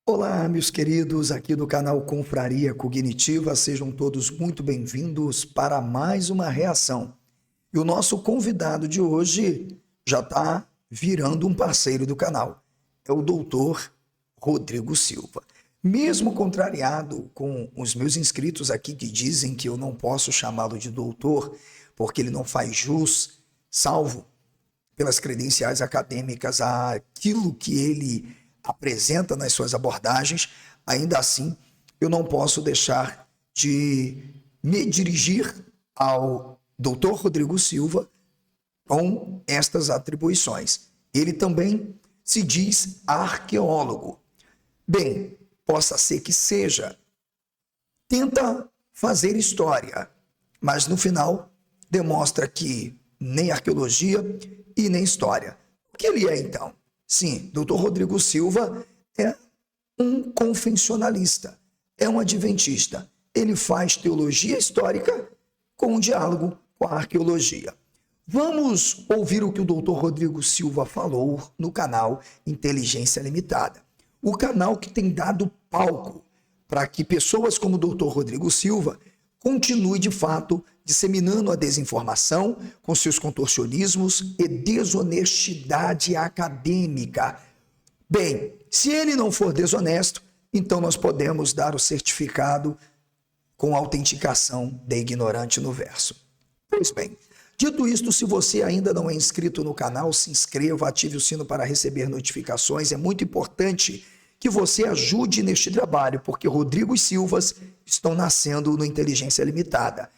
Olá, meus queridos aqui do canal Confraria Cognitiva, sejam todos muito bem-vindos para mais uma reação. E o nosso convidado de hoje já está virando um parceiro do canal, é o doutor Rodrigo Silva. Mesmo contrariado com os meus inscritos aqui que dizem que eu não posso chamá-lo de doutor porque ele não faz jus, salvo pelas credenciais acadêmicas, àquilo que ele apresenta nas suas abordagens, ainda assim eu não posso deixar de me dirigir ao Dr. Rodrigo Silva com estas atribuições. Ele também se diz arqueólogo. Bem, possa ser que seja. Tenta fazer história, mas no final demonstra que nem arqueologia e nem história. O que ele é então? Sim, Dr. Rodrigo Silva é um confessionalista, é um adventista. Ele faz teologia histórica com um diálogo com a arqueologia. Vamos ouvir o que o Dr. Rodrigo Silva falou no canal Inteligência Limitada. O canal que tem dado palco para que pessoas como o Dr. Rodrigo Silva continue de fato disseminando a desinformação com seus contorcionismos e desonestidade acadêmica. Bem, se ele não for desonesto, então nós podemos dar o certificado com autenticação de ignorante no verso. Pois bem, dito isto, se você ainda não é inscrito no canal, se inscreva, ative o sino para receber notificações. É muito importante que você ajude neste trabalho, porque Rodrigo e Silvas estão nascendo no Inteligência Limitada.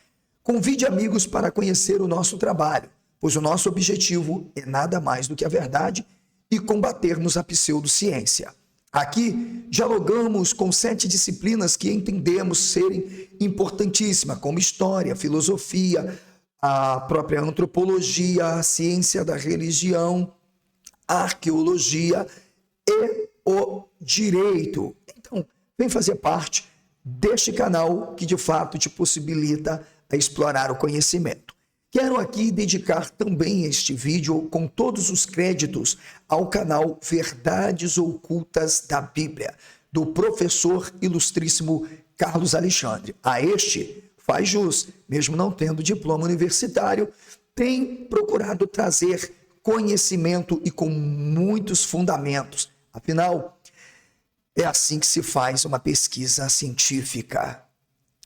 Convide amigos para conhecer o nosso trabalho, pois o nosso objetivo é nada mais do que a verdade e combatermos a pseudociência. Aqui dialogamos com 7 disciplinas que entendemos serem importantíssimas, como história, filosofia, a própria antropologia, a ciência da religião, a arqueologia e o direito. Então, vem fazer parte deste canal que de fato te possibilita a explorar o conhecimento. Quero aqui dedicar também este vídeo com todos os créditos ao canal Verdades Ocultas da Bíblia, do professor ilustríssimo Carlos Alexandre. A este faz jus, mesmo não tendo diploma universitário, tem procurado trazer conhecimento e com muitos fundamentos. Afinal, é assim que se faz uma pesquisa científica.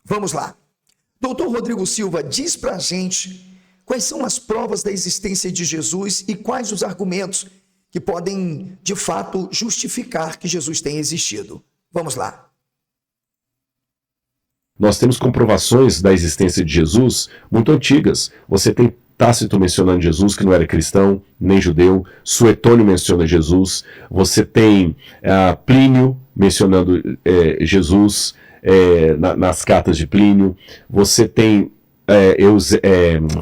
Vamos lá. Doutor Rodrigo Silva, diz pra gente quais são as provas da existência de Jesus e quais os argumentos que podem, de fato, justificar que Jesus tenha existido. Vamos lá. Nós temos comprovações da existência de Jesus muito antigas. Você tem Tácito mencionando Jesus, que não era cristão, nem judeu. Suetônio menciona Jesus. Você tem Plínio mencionando Jesus nas cartas de Plínio. Você tem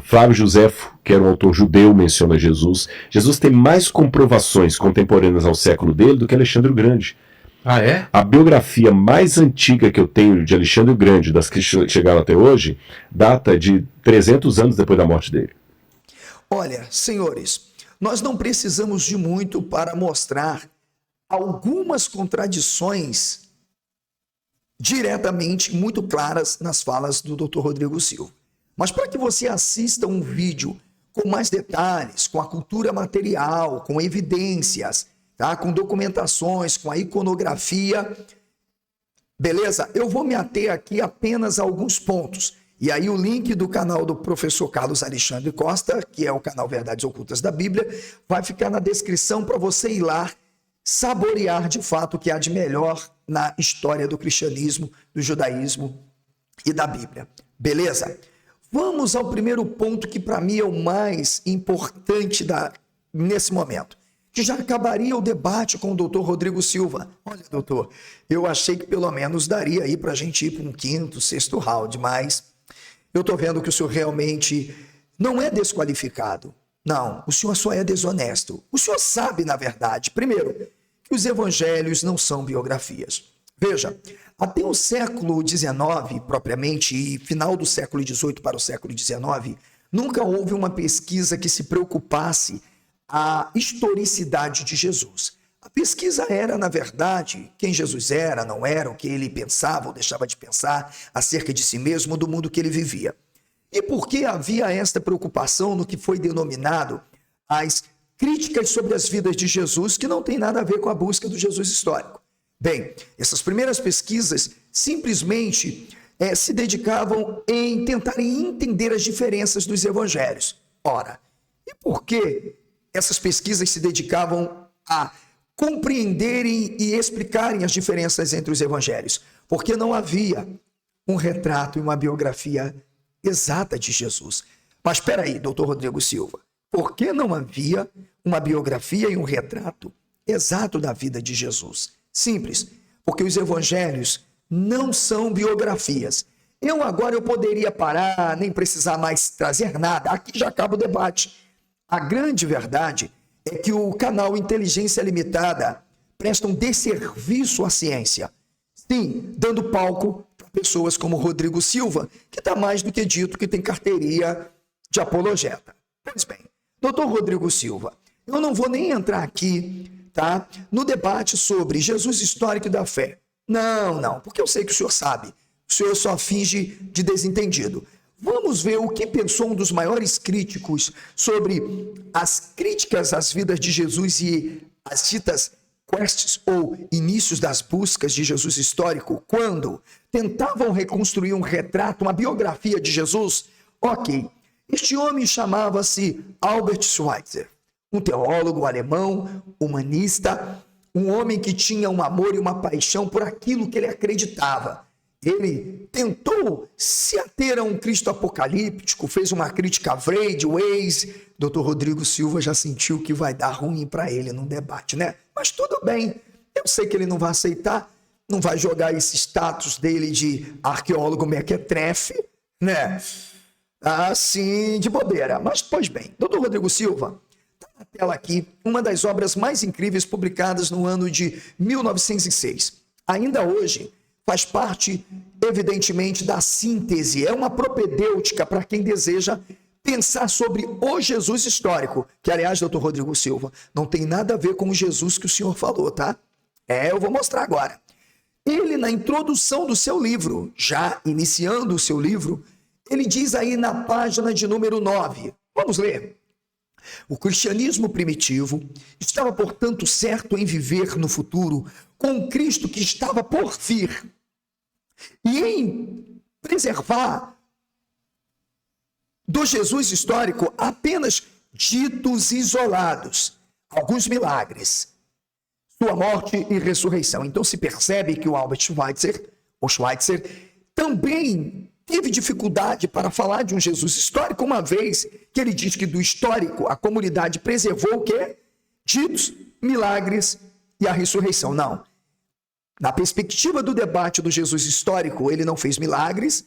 Flávio Josefo, que era um autor judeu, menciona Jesus. Jesus tem mais comprovações contemporâneas ao século dele do que Alexandre o Grande. Ah, é? A biografia mais antiga que eu tenho de Alexandre o Grande, das que chegaram até hoje, data de 300 anos depois da morte dele. Olha, senhores, nós não precisamos de muito para mostrar algumas contradições diretamente muito claras nas falas do Dr. Rodrigo Silva. Mas para que você assista um vídeo com mais detalhes, com a cultura material, com evidências, tá? Com documentações, com a iconografia, beleza? Eu vou me ater aqui apenas a alguns pontos. E aí o link do canal do professor Carlos Alexandre Costa, que é o canal Verdades Ocultas da Bíblia, vai ficar na descrição para você ir lá saborear de fato o que há de melhor na história do cristianismo, do judaísmo e da Bíblia. Beleza? Vamos ao primeiro ponto que para mim é o mais importante nesse momento, que já acabaria o debate com o doutor Rodrigo Silva. Olha, doutor, eu achei que pelo menos daria aí para a gente ir para um 5º, 6º round, mas eu estou vendo que o senhor realmente não é desqualificado. Não, o senhor só é desonesto. O senhor sabe, na verdade, primeiro, que os evangelhos não são biografias. Veja, até o século XIX, propriamente, e final do século XVIII para o século XIX, nunca houve uma pesquisa que se preocupasse a historicidade de Jesus. A pesquisa era, na verdade, quem Jesus era, não era, o que ele pensava ou deixava de pensar acerca de si mesmo, do mundo que ele vivia. E por que havia esta preocupação no que foi denominado as críticas sobre as vidas de Jesus, que não tem nada a ver com a busca do Jesus histórico? Bem, essas primeiras pesquisas simplesmente se dedicavam em tentarem entender as diferenças dos evangelhos. Ora, e por que essas pesquisas se dedicavam a compreenderem e explicarem as diferenças entre os evangelhos? Porque não havia um retrato e uma biografia exata de Jesus. Mas espera aí, doutor Rodrigo Silva, por que não havia uma biografia e um retrato exato da vida de Jesus? Simples, porque os evangelhos não são biografias. Agora eu poderia parar, nem precisar mais trazer nada, aqui já acaba o debate. A grande verdade é que o canal Inteligência Limitada presta um desserviço à ciência. Sim, dando palco para pessoas como Rodrigo Silva, que está mais do que dito que tem carteirinha de apologeta. Pois bem, doutor Rodrigo Silva, eu não vou nem entrar aqui, tá, no debate sobre Jesus histórico da fé. Não, porque eu sei que o senhor sabe. O senhor só finge de desentendido. Vamos ver o que pensou um dos maiores críticos sobre as críticas às vidas de Jesus e as ditas quests ou inícios das buscas de Jesus histórico, quando tentavam reconstruir um retrato, uma biografia de Jesus. Ok, este homem chamava-se Albert Schweitzer, um teólogo alemão, humanista, um homem que tinha um amor e uma paixão por aquilo que ele acreditava. Ele tentou se ater a um Cristo apocalíptico, fez uma crítica a Freud, Weiss. Dr. Rodrigo Silva já sentiu que vai dar ruim para ele num debate, né? Mas tudo bem, eu sei que ele não vai aceitar, não vai jogar esse status dele de arqueólogo mequetrefe, né? Assim, de bobeira. Mas, pois bem, Dr. Rodrigo Silva, está na tela aqui uma das obras mais incríveis publicadas no ano de 1906. Ainda hoje, faz parte, evidentemente, da síntese. É uma propedêutica para quem deseja pensar sobre o Jesus histórico, que, aliás, doutor Rodrigo Silva, não tem nada a ver com o Jesus que o senhor falou, tá? Eu vou mostrar agora. Ele, na introdução do seu livro, já iniciando o seu livro, ele diz aí na página de número 9. Vamos ler. O cristianismo primitivo estava, portanto, certo em viver no futuro com um Cristo que estava por vir e em preservar do Jesus histórico apenas ditos isolados, alguns milagres, sua morte e ressurreição. Então se percebe que o Albert Schweitzer, também teve dificuldade para falar de um Jesus histórico, uma vez que ele diz que do histórico a comunidade preservou o quê? Ditos, milagres e a ressurreição. Não. Na perspectiva do debate do Jesus histórico, ele não fez milagres,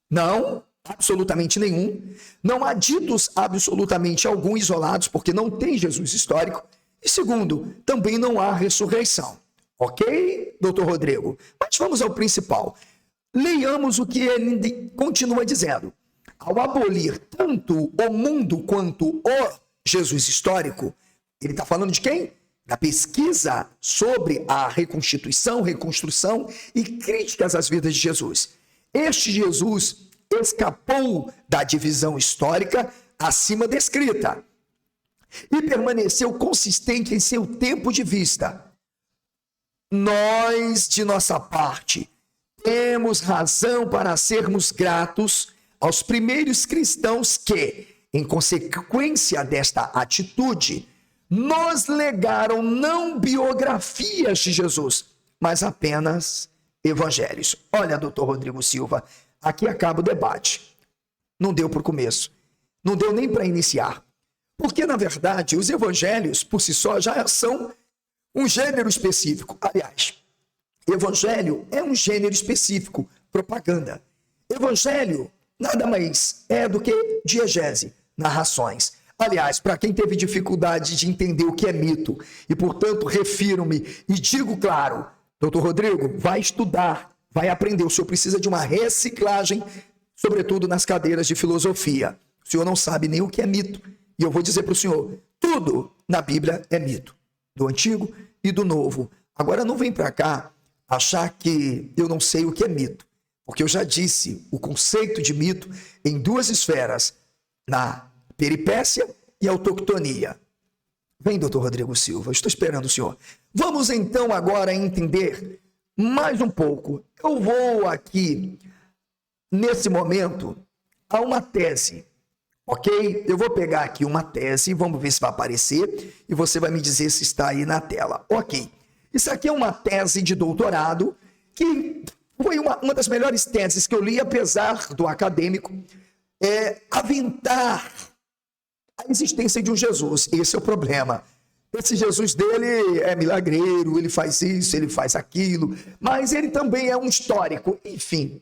não, absolutamente nenhum. Não há ditos absolutamente algum isolados, porque não tem Jesus histórico. E segundo, também não há ressurreição. Ok, doutor Rodrigo? Mas vamos ao principal. Leiamos o que ele continua dizendo. Ao abolir tanto o mundo quanto o Jesus histórico, ele está falando de quem? Da pesquisa sobre a reconstituição, reconstrução e críticas às vidas de Jesus. Este Jesus escapou da divisão histórica acima descrita e permaneceu consistente em seu tempo de vista. Nós, de nossa parte, temos razão para sermos gratos aos primeiros cristãos que, em consequência desta atitude, nos legaram não biografias de Jesus, mas apenas evangelhos. Olha, doutor Rodrigo Silva, aqui acaba o debate. Não deu para o começo, não deu nem para iniciar. Porque, na verdade, os evangelhos, por si só, já são um gênero específico. Aliás, evangelho é um gênero específico, propaganda. Evangelho nada mais é do que diegese, narrações. Aliás, para quem teve dificuldade de entender o que é mito, e portanto refiro-me e digo claro, doutor Rodrigo, vai estudar, vai aprender, o senhor precisa de uma reciclagem, sobretudo nas cadeiras de filosofia. O senhor não sabe nem o que é mito, e eu vou dizer para o senhor, tudo na Bíblia é mito, do Antigo e do Novo. Agora não vem para cá achar que eu não sei o que é mito, porque eu já disse o conceito de mito em duas esferas, na peripécia e autoctonia. Vem, doutor Rodrigo Silva, estou esperando o senhor. Vamos então agora entender mais um pouco. Eu vou aqui, nesse momento, a uma tese, ok? Eu vou pegar aqui uma tese, vamos ver se vai aparecer, e você vai me dizer se está aí na tela. Ok. Isso aqui é uma tese de doutorado, que foi uma das melhores teses que eu li, apesar do acadêmico aventar a existência de um Jesus. Esse é o problema. Esse Jesus dele é milagreiro, ele faz isso, ele faz aquilo, mas ele também é um histórico. Enfim,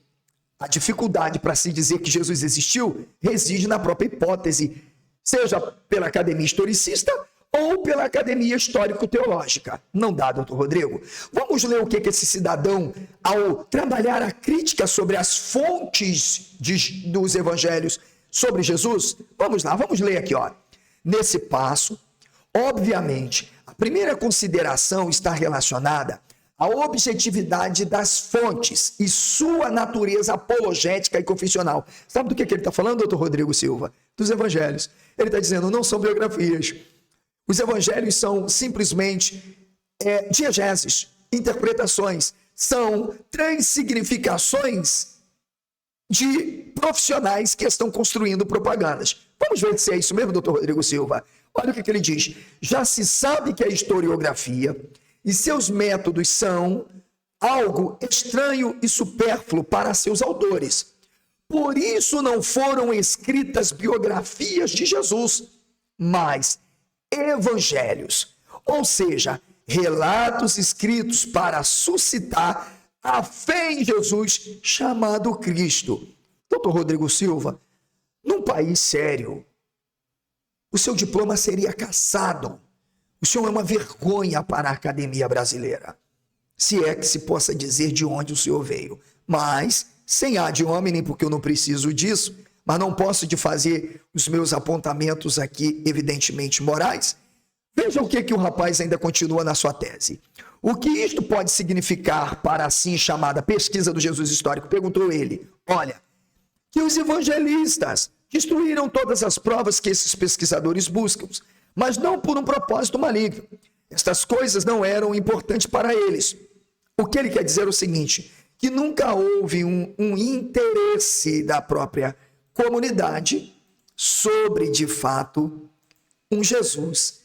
a dificuldade para se dizer que Jesus existiu reside na própria hipótese, seja pela academia historicista ou pela academia histórico-teológica. Não dá, doutor Rodrigo? Vamos ler o que esse cidadão, ao trabalhar a crítica sobre as fontes dos evangelhos sobre Jesus? Vamos lá, vamos ler aqui, ó. Nesse passo, obviamente, a primeira consideração está relacionada à objetividade das fontes e sua natureza apologética e confessional. Sabe do que ele está falando, doutor Rodrigo Silva? Dos evangelhos. Ele está dizendo, não são biografias. Os evangelhos são simplesmente diegeses, interpretações, são transsignificações de profissionais que estão construindo propagandas. Vamos ver se é isso mesmo, doutor Rodrigo Silva. Olha o que ele diz. Já se sabe que a historiografia e seus métodos são algo estranho e supérfluo para seus autores. Por isso não foram escritas biografias de Jesus, mas evangelhos, ou seja, relatos escritos para suscitar a fé em Jesus, chamado Cristo. Doutor Rodrigo Silva, num país sério, o seu diploma seria cassado. O senhor é uma vergonha para a academia brasileira, se é que se possa dizer de onde o senhor veio. Mas, sem ad hominem, porque eu não preciso disso, mas não posso de fazer os meus apontamentos aqui, evidentemente morais. Veja o que o rapaz ainda continua na sua tese. O que isto pode significar para a assim chamada pesquisa do Jesus histórico? Perguntou ele. Olha, que os evangelistas destruíram todas as provas que esses pesquisadores buscam, mas não por um propósito maligno. Estas coisas não eram importantes para eles. O que ele quer dizer é o seguinte, que nunca houve um interesse da própria comunidade sobre, de fato, um Jesus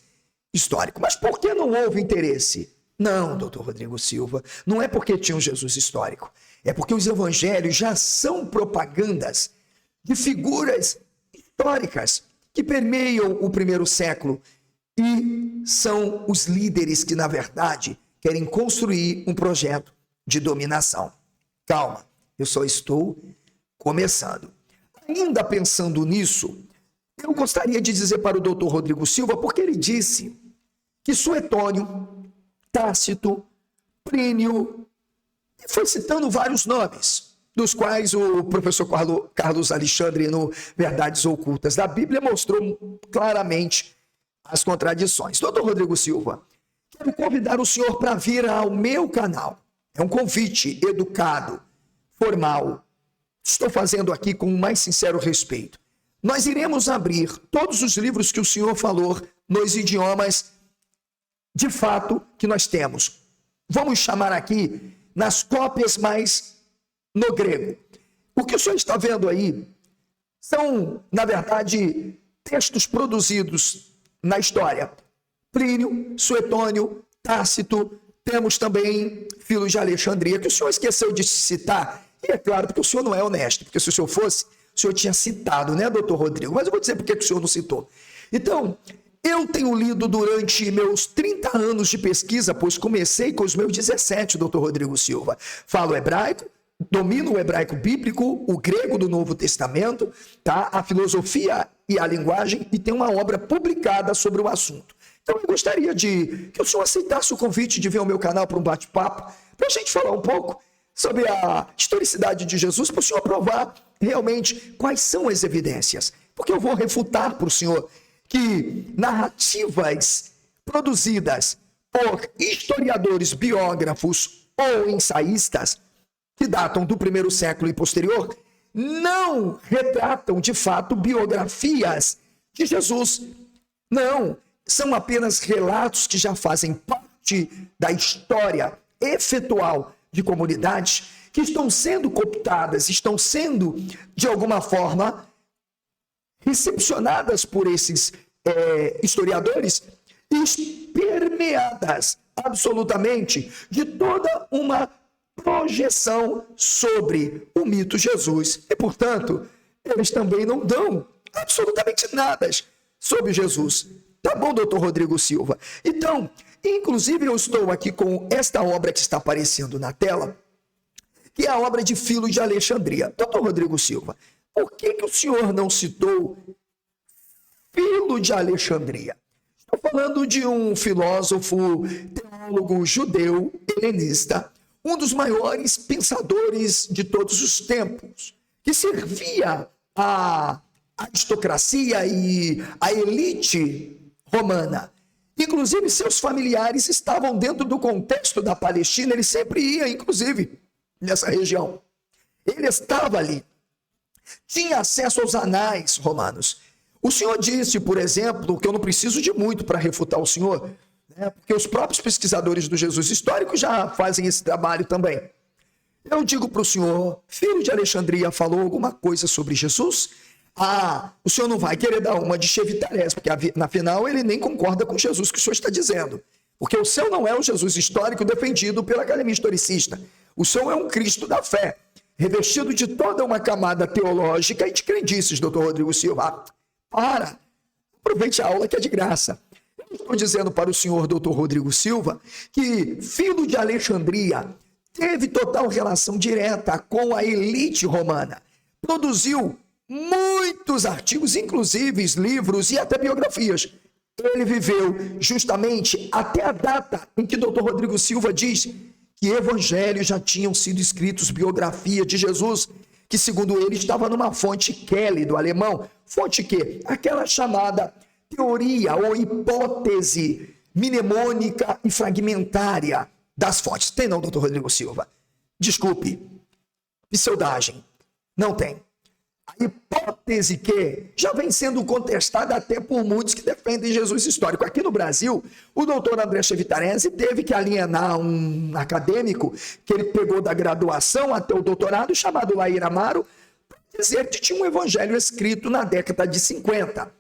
histórico. Mas por que não houve interesse? Não, doutor Rodrigo Silva, não é porque tinha um Jesus histórico. É porque os evangelhos já são propagandas de figuras históricas que permeiam o primeiro século e são os líderes que, na verdade, querem construir um projeto de dominação. Calma, eu só estou começando. Ainda pensando nisso, eu gostaria de dizer para o doutor Rodrigo Silva, porque ele disse que Suetônio, Tácito, Plínio, foi citando vários nomes, dos quais o professor Carlos Alexandre, no Verdades Ocultas da Bíblia, mostrou claramente as contradições. Doutor Rodrigo Silva, quero convidar o senhor para vir ao meu canal. É um convite educado, formal. Estou fazendo aqui com o mais sincero respeito. Nós iremos abrir todos os livros que o senhor falou nos idiomas, de fato, que nós temos. Vamos chamar aqui nas cópias mais no grego. O que o senhor está vendo aí são, na verdade, textos produzidos na história. Plínio, Suetônio, Tácito, temos também Filos de Alexandria, que o senhor esqueceu de citar. E é claro, porque o senhor não é honesto, porque se o senhor fosse, o senhor tinha citado, né, doutor Rodrigo? Mas eu vou dizer por que o senhor não citou. Então, eu tenho lido durante meus 30 anos de pesquisa, pois comecei com os meus 17, doutor Rodrigo Silva. Falo hebraico, domino o hebraico bíblico, o grego do Novo Testamento, tá? A filosofia e a linguagem, e tem uma obra publicada sobre o assunto. Então, eu gostaria que o senhor aceitasse o convite de vir ao meu canal para um bate-papo, para a gente falar um pouco sobre a historicidade de Jesus, para o senhor provar realmente quais são as evidências. Porque eu vou refutar para o senhor que narrativas produzidas por historiadores, biógrafos ou ensaístas que datam do primeiro século e posterior, não retratam de fato biografias de Jesus. Não, são apenas relatos que já fazem parte da história efetual de comunidades que estão sendo cooptadas, estão sendo, de alguma forma, recepcionadas por esses historiadores e permeadas absolutamente de toda uma projeção sobre o mito Jesus. E, portanto, eles também não dão absolutamente nada sobre Jesus. Tá bom, doutor Rodrigo Silva? Então, inclusive eu estou aqui com esta obra que está aparecendo na tela, que é a obra de Filo de Alexandria. Doutor Rodrigo Silva, por que o senhor não citou Filo de Alexandria? Estou falando de um filósofo, teólogo judeu, helenista, um dos maiores pensadores de todos os tempos, que servia à aristocracia e à elite romana. Inclusive, seus familiares estavam dentro do contexto da Palestina, ele sempre ia, inclusive, nessa região. Ele estava ali, tinha acesso aos anais romanos. O senhor disse, por exemplo, que eu não preciso de muito para refutar o senhor, né? Porque os próprios pesquisadores do Jesus histórico já fazem esse trabalho também. Eu digo para o senhor, Filo de Alexandria falou alguma coisa sobre Jesus? O senhor não vai querer dar uma de Chevitarés, porque afinal ele nem concorda com Jesus que o senhor está dizendo. Porque o seu não é o Jesus histórico defendido pela academia historicista. O seu é um Cristo da fé, revestido de toda uma camada teológica e de crendices, doutor Rodrigo Silva. Aproveite a aula que é de graça. Eu estou dizendo para o senhor, doutor Rodrigo Silva, que Filo de Alexandria teve total relação direta com a elite romana. Produziu muitos artigos, inclusive livros e até biografias. Ele viveu justamente até a data em que doutor Rodrigo Silva diz que evangelhos já tinham sido escritos, biografia de Jesus, que segundo ele estava numa fonte Kelly, do alemão. Fonte que? Aquela chamada teoria ou hipótese mnemônica e fragmentária das fontes. Tem não, doutor Rodrigo Silva? Desculpe, pseudagem. Não tem. A hipótese que já vem sendo contestada até por muitos que defendem Jesus histórico. Aqui no Brasil, o doutor André Chevitarese teve que alienar um acadêmico que ele pegou da graduação até o doutorado, chamado Laíra Amaro, para dizer que tinha um evangelho escrito na década de 50.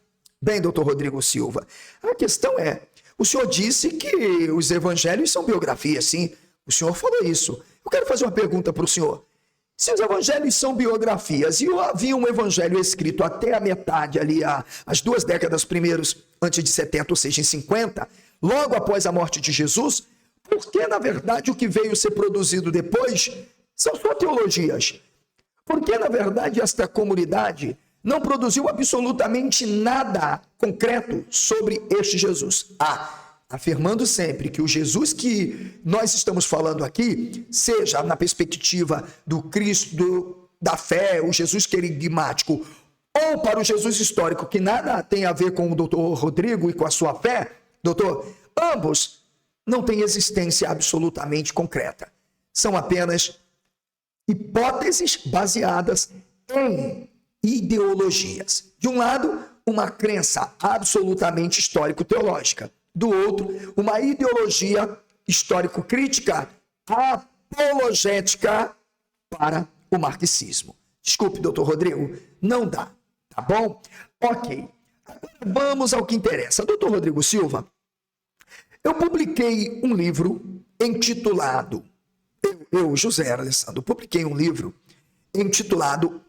Bem, doutor Rodrigo Silva, a questão é, o senhor disse que os evangelhos são biografias, sim. O senhor falou isso. Eu quero fazer uma pergunta para o senhor. Se os evangelhos são biografias e havia um evangelho escrito até a metade ali, as 2 décadas primeiros, antes de 70, ou seja, em 50, logo após a morte de Jesus, por que, na verdade, o que veio ser produzido depois são só teologias? Por que, na verdade, esta comunidade não produziu absolutamente nada concreto sobre este Jesus? Afirmando sempre que o Jesus que nós estamos falando aqui, seja na perspectiva do Cristo da fé, o Jesus querigmático, ou para o Jesus histórico, que nada tem a ver com o doutor Rodrigo e com a sua fé, doutor, ambos não têm existência absolutamente concreta. São apenas hipóteses baseadas em ideologias. De um lado, uma crença absolutamente histórico-teológica. Do outro, uma ideologia histórico-crítica apologética para o marxismo. Desculpe, doutor Rodrigo, não dá, tá bom? Ok, agora vamos ao que interessa. Doutor Rodrigo Silva, eu publiquei um livro intitulado, José Alessandro, publiquei um livro intitulado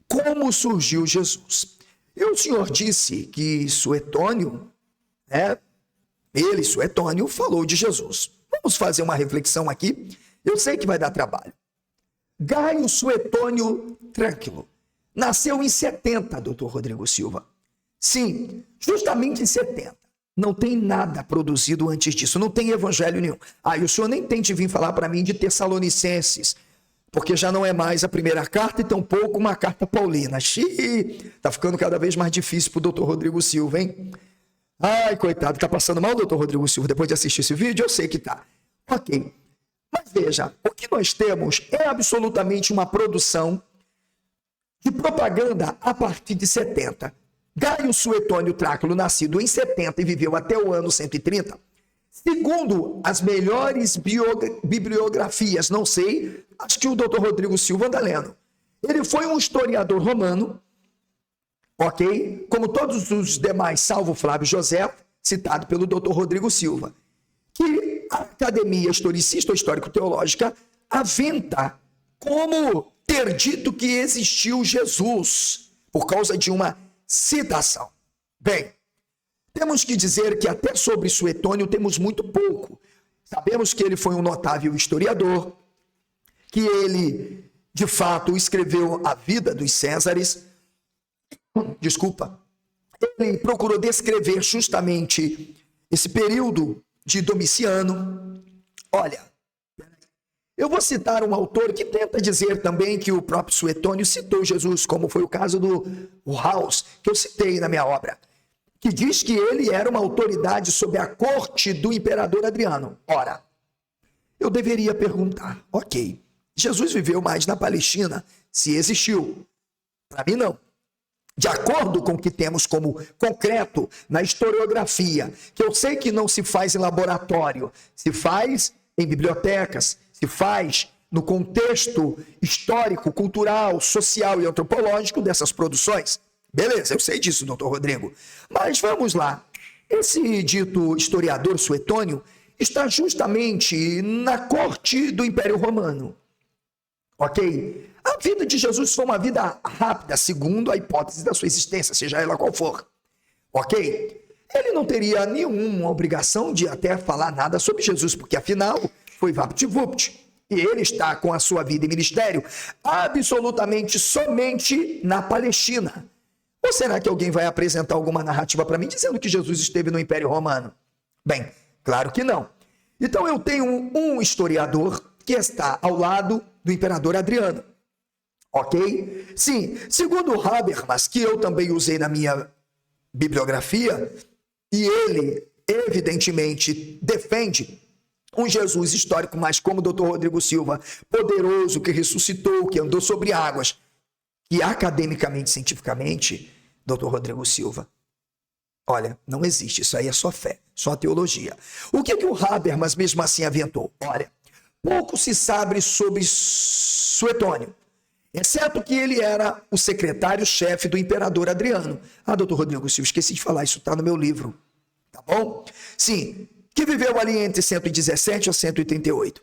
Como Surgiu Jesus. E o senhor disse que Suetônio, Suetônio, falou de Jesus. Vamos fazer uma reflexão aqui. Eu sei que vai dar trabalho. Gaio Suetônio Trânquilo nasceu em 70, doutor Rodrigo Silva. Sim, justamente em 70. Não tem nada produzido antes disso. Não tem evangelho nenhum. E o senhor nem tente vir falar para mim de Tessalonicenses, porque já não é mais a primeira carta e tampouco uma carta paulina. Tá ficando cada vez mais difícil para o doutor Rodrigo Silva, hein? Ai, coitado, tá passando mal, doutor Rodrigo Silva, depois de assistir esse vídeo? Eu sei que tá. Ok. Mas veja, o que nós temos é absolutamente uma produção de propaganda a partir de 70. Gaio Suetônio Tráquilo, nascido em 70 e viveu até o ano 130, segundo as melhores bibliografias, não sei, acho que o doutor Rodrigo Silva anda lendo. Ele foi um historiador romano, ok? Como todos os demais, salvo Flávio José, citado pelo doutor Rodrigo Silva, que a Academia Historicista ou Histórico-Teológica aventa como ter dito que existiu Jesus, por causa de uma citação. Bem, temos que dizer que até sobre Suetônio temos muito pouco. Sabemos que ele foi um notável historiador, que ele, de fato, escreveu a vida dos Césares. Ele procurou descrever justamente esse período de Domiciano. Olha, eu vou citar um autor que tenta dizer também que o próprio Suetônio citou Jesus, como foi o caso do Haus, que eu citei na minha obra, que diz que ele era uma autoridade sobre a corte do imperador Adriano. Ora, eu deveria perguntar, ok, Jesus viveu mais na Palestina, se existiu? Para mim, não. De acordo com o que temos como concreto na historiografia, que eu sei que não se faz em laboratório, se faz em bibliotecas, se faz no contexto histórico, cultural, social e antropológico dessas produções. Beleza, eu sei disso, doutor Rodrigo. Mas vamos lá. Esse dito historiador Suetônio está justamente na corte do Império Romano. Ok? A vida de Jesus foi uma vida rápida, segundo a hipótese da sua existência, seja ela qual for. Ok? Ele não teria nenhuma obrigação de até falar nada sobre Jesus, porque afinal foi vapt-vupt. E ele está com a sua vida e ministério absolutamente somente na Palestina. Ou será que alguém vai apresentar alguma narrativa para mim dizendo que Jesus esteve no Império Romano? Bem, claro que não. Então eu tenho um historiador que está ao lado do imperador Adriano. Ok? Sim, segundo Habermas, que eu também usei na minha bibliografia, e ele evidentemente defende um Jesus histórico, mas como o doutor Rodrigo Silva, poderoso, que ressuscitou, que andou sobre águas, e academicamente, cientificamente, doutor Rodrigo Silva, olha, não existe, isso aí é só fé, só teologia. O que o Habermas mesmo assim aventou? Olha, pouco se sabe sobre Suetônio, exceto que ele era o secretário-chefe do imperador Adriano. Ah, doutor Rodrigo Silva, esqueci de falar, isso está no meu livro, tá bom? Sim, que viveu ali entre 117 a 138.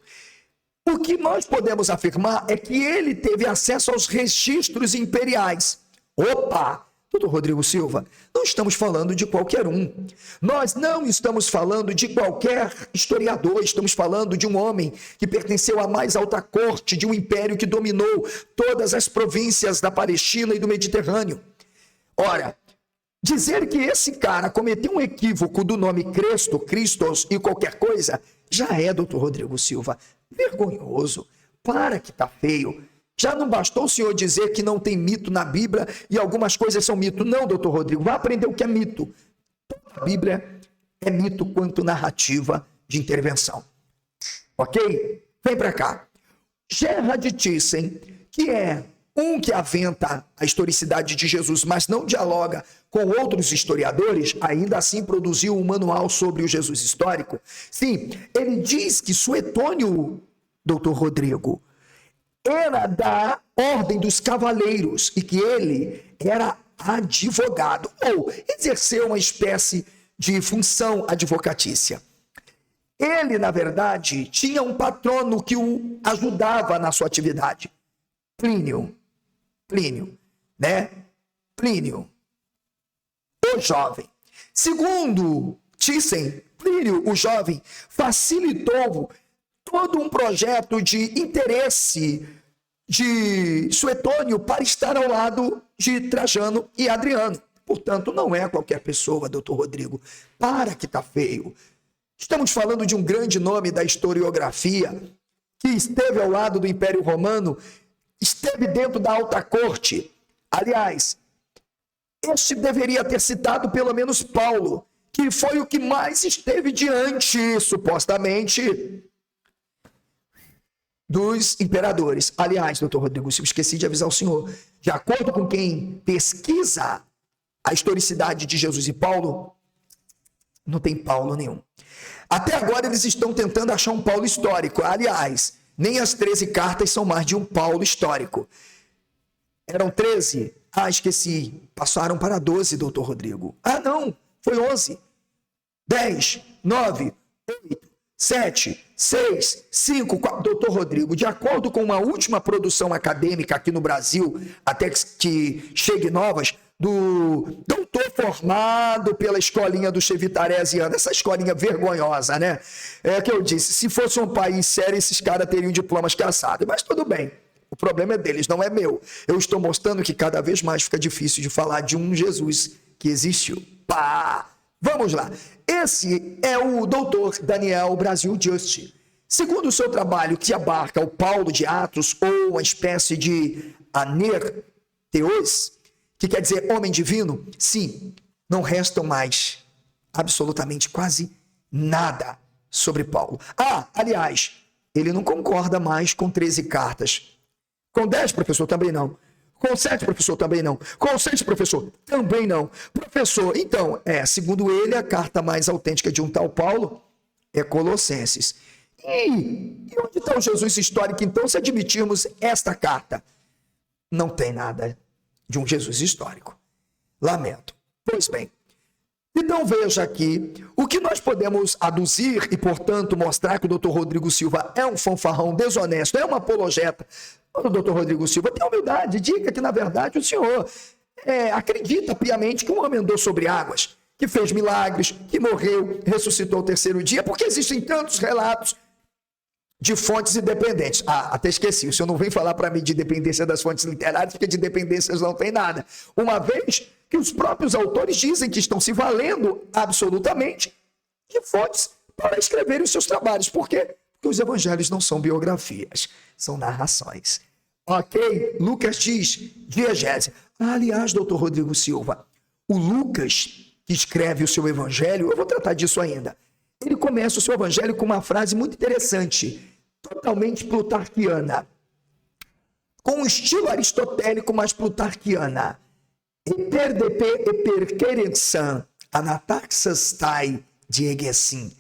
O que nós podemos afirmar é que ele teve acesso aos registros imperiais. Opa! Doutor Rodrigo Silva, não estamos falando de qualquer um. Nós não estamos falando de qualquer historiador, estamos falando de um homem que pertenceu à mais alta corte de um império que dominou todas as províncias da Palestina e do Mediterrâneo. Ora, dizer que esse cara cometeu um equívoco do nome Cristo, Christos e qualquer coisa, já é, doutor Rodrigo Silva, vergonhoso. Para que tá feio. Já não bastou o senhor dizer que não tem mito na Bíblia e algumas coisas são mito. Não, doutor Rodrigo, vá aprender o que é mito. A Bíblia é mito quanto narrativa de intervenção. Ok? Vem para cá. Gerhard Thyssen, que é um que aventa a historicidade de Jesus, mas não dialoga com outros historiadores, ainda assim produziu um manual sobre o Jesus histórico. Sim, ele diz que Suetônio, doutor Rodrigo, era da Ordem dos Cavaleiros e que ele era advogado, ou exerceu uma espécie de função advocatícia. Ele, na verdade, tinha um patrono que o ajudava na sua atividade. Plínio, né? Plínio, o jovem. Segundo Thyssen, Plínio, o jovem, facilitou todo um projeto de interesse de Suetônio para estar ao lado de Trajano e Adriano. Portanto, não é qualquer pessoa, doutor Rodrigo. Para que tá feio. Estamos falando de um grande nome da historiografia que esteve ao lado do Império Romano, esteve dentro da alta corte. Aliás, este deveria ter citado pelo menos Paulo, que foi o que mais esteve diante, supostamente, dos imperadores. Aliás, doutor Rodrigo Silva, esqueci de avisar o senhor, de acordo com quem pesquisa a historicidade de Jesus e Paulo, não tem Paulo nenhum. Até agora eles estão tentando achar um Paulo histórico. Aliás, nem as 13 cartas são mais de um Paulo histórico. Eram 13? Ah, esqueci. Passaram para 12, doutor Rodrigo. Ah, não. Foi 11. 10, 9, 8, 7, 6, 5, 4. Doutor Rodrigo, de acordo com uma última produção acadêmica aqui no Brasil, até que chegue novas, do doutor formado pela escolinha do Chevitaresiano, essa escolinha vergonhosa, né? É que eu disse, se fosse um país sério, esses caras teriam diplomas caçados. Mas tudo bem. O problema é deles, não é meu. Eu estou mostrando que cada vez mais fica difícil de falar de um Jesus que existiu. Pá! Vamos lá. Esse é o doutor Daniel Brasil Just. Segundo o seu trabalho, que abarca o Paulo de Atos, ou uma espécie de aner-teos, que quer dizer homem divino, sim, não restam mais absolutamente quase nada sobre Paulo. Ah, aliás, ele não concorda mais com 13 cartas. Com 10, professor, também não. Com 7, professor, também não. Com 6, professor, também não. Professor, então, segundo ele, a carta mais autêntica de um tal Paulo é Colossenses. E onde está o Jesus histórico, então, se admitirmos esta carta? Não tem nada de um Jesus histórico. Lamento. Pois bem, então veja aqui o que nós podemos aduzir e, portanto, mostrar que o doutor Rodrigo Silva é um fanfarrão desonesto, é um apologeta. O doutor Rodrigo Silva tem humildade, diga que, na verdade, o senhor acredita piamente que um homem andou sobre águas, que fez milagres, que morreu, ressuscitou ao terceiro dia, porque existem tantos relatos de fontes independentes. Ah, até esqueci, o senhor não vem falar para mim de dependência das fontes literárias, porque de dependências não tem nada. Uma vez que os próprios autores dizem que estão se valendo absolutamente de fontes para escreverem os seus trabalhos. Por quê? Porque os evangelhos não são biografias, são narrações. Ok? Lucas diz, diegese. Aliás, doutor Rodrigo Silva, o Lucas, que escreve o seu evangelho, eu vou tratar disso ainda, ele começa o seu evangelho com uma frase muito interessante, totalmente plutarquiana, com um estilo aristotélico, mas plutarquiana. Eperdepe eperquerensan, anataxas tai diegesim.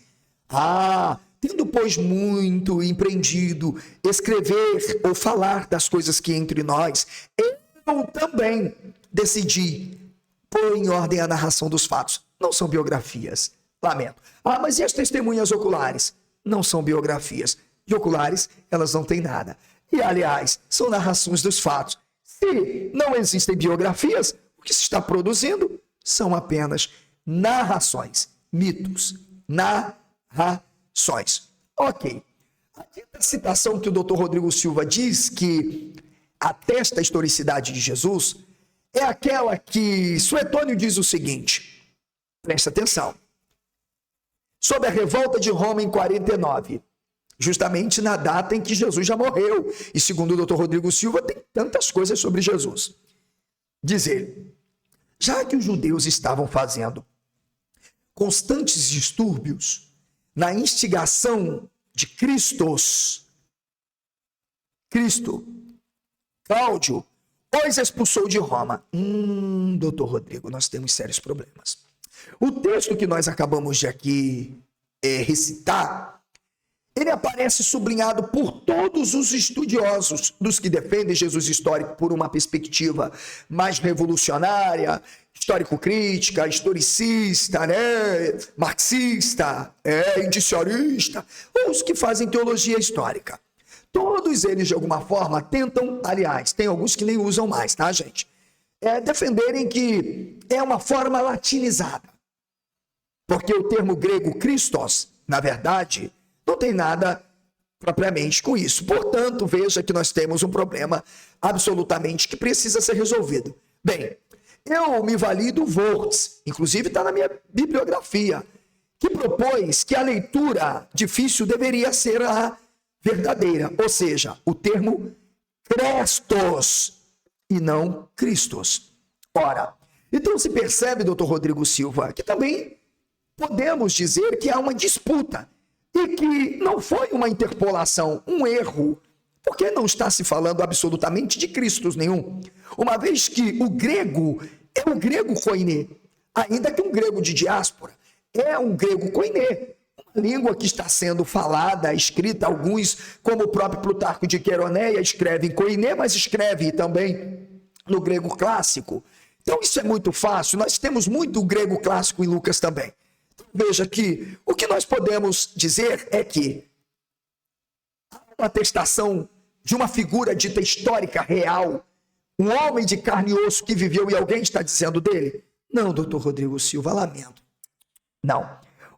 Ah, tendo, pois, muito empreendido escrever ou falar das coisas que entre nós, eu também decidi pôr em ordem a narração dos fatos. Não são biografias. Lamento. Ah, mas e as testemunhas oculares? Não são biografias. De oculares, elas não têm nada. E, aliás, são narrações dos fatos. Se não existem biografias, o que se está produzindo são apenas narrações, mitos, narrações. Ok. A quinta citação que o Dr. Rodrigo Silva diz que atesta a historicidade de Jesus é aquela que Suetônio diz o seguinte, presta atenção, sobre a revolta de Roma em 49, justamente na data em que Jesus já morreu. E segundo o Dr. Rodrigo Silva, tem tantas coisas sobre Jesus. Diz ele, já que os judeus estavam fazendo constantes distúrbios na instigação de Cristo, Cláudio os expulsou de Roma. Doutor Rodrigo, nós temos sérios problemas. O texto que nós acabamos de aqui recitar, ele aparece sublinhado por todos os estudiosos dos que defendem Jesus histórico por uma perspectiva mais revolucionária, histórico-crítica, historicista, marxista, indiciarista, ou os que fazem teologia histórica. Todos eles, de alguma forma, tentam, aliás, tem alguns que nem usam mais, tá, gente? Defenderem que é uma forma latinizada. Porque o termo grego Christos, na verdade, não tem nada propriamente com isso. Portanto, veja que nós temos um problema absolutamente que precisa ser resolvido. Bem, eu me vali do Wortz, inclusive está na minha bibliografia, que propôs que a leitura difícil deveria ser a verdadeira, ou seja, o termo Crestos e não Christos. Ora, então se percebe, doutor Rodrigo Silva, que também podemos dizer que há uma disputa e que não foi uma interpolação, um erro, porque não está se falando absolutamente de Cristo nenhum, uma vez que o grego é um grego koiné, ainda que um grego de diáspora, é um grego koiné, uma língua que está sendo falada, escrita, alguns, como o próprio Plutarco de Queroneia, escreve em koiné, mas escreve também no grego clássico. Então isso é muito fácil, nós temos muito grego clássico em Lucas também. Então, veja que o que nós podemos dizer é que há uma atestação de uma figura dita histórica real, um homem de carne e osso que viveu e alguém está dizendo dele? Não, doutor Rodrigo Silva, lamento. Não.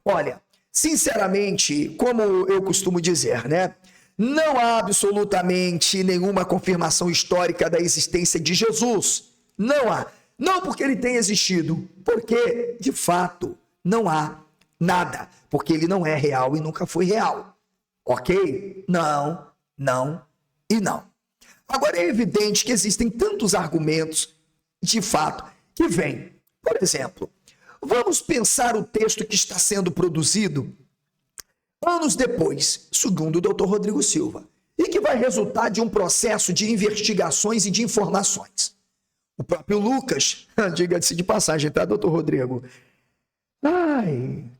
Olha, sinceramente, como eu costumo dizer, né? Não há absolutamente nenhuma confirmação histórica da existência de Jesus. Não há. Não porque ele tenha existido, porque, de fato, não há nada. Porque ele não é real e nunca foi real. Ok? Não, não e não. Agora, é evidente que existem tantos argumentos, de fato, que vêm. Por exemplo, vamos pensar o texto que está sendo produzido anos depois, segundo o doutor Rodrigo Silva, e que vai resultar de um processo de investigações e de informações. O próprio Lucas, diga-se de passagem, tá, doutor Rodrigo?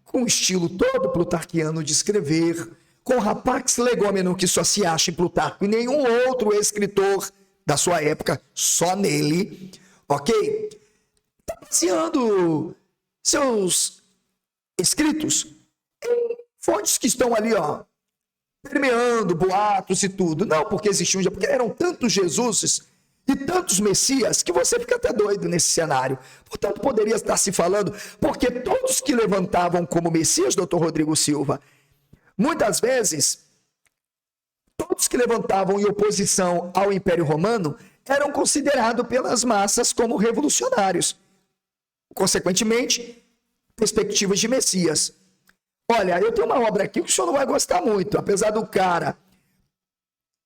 Com o estilo todo plutarquiano de escrever, com o rapax legômeno que só se acha em Plutarco e nenhum outro escritor da sua época, só nele, ok? Está baseando seus escritos em fontes que estão ali, permeando boatos e tudo. Não porque existiam, porque eram tantos Jesuses e tantos Messias que você fica até doido nesse cenário. Portanto, poderia estar se falando, porque todos que levantavam como Messias, doutor Rodrigo Silva, muitas vezes, todos que levantavam em oposição ao Império Romano eram considerados pelas massas como revolucionários. Consequentemente, perspectivas de Messias. Olha, eu tenho uma obra aqui que o senhor não vai gostar muito, apesar do cara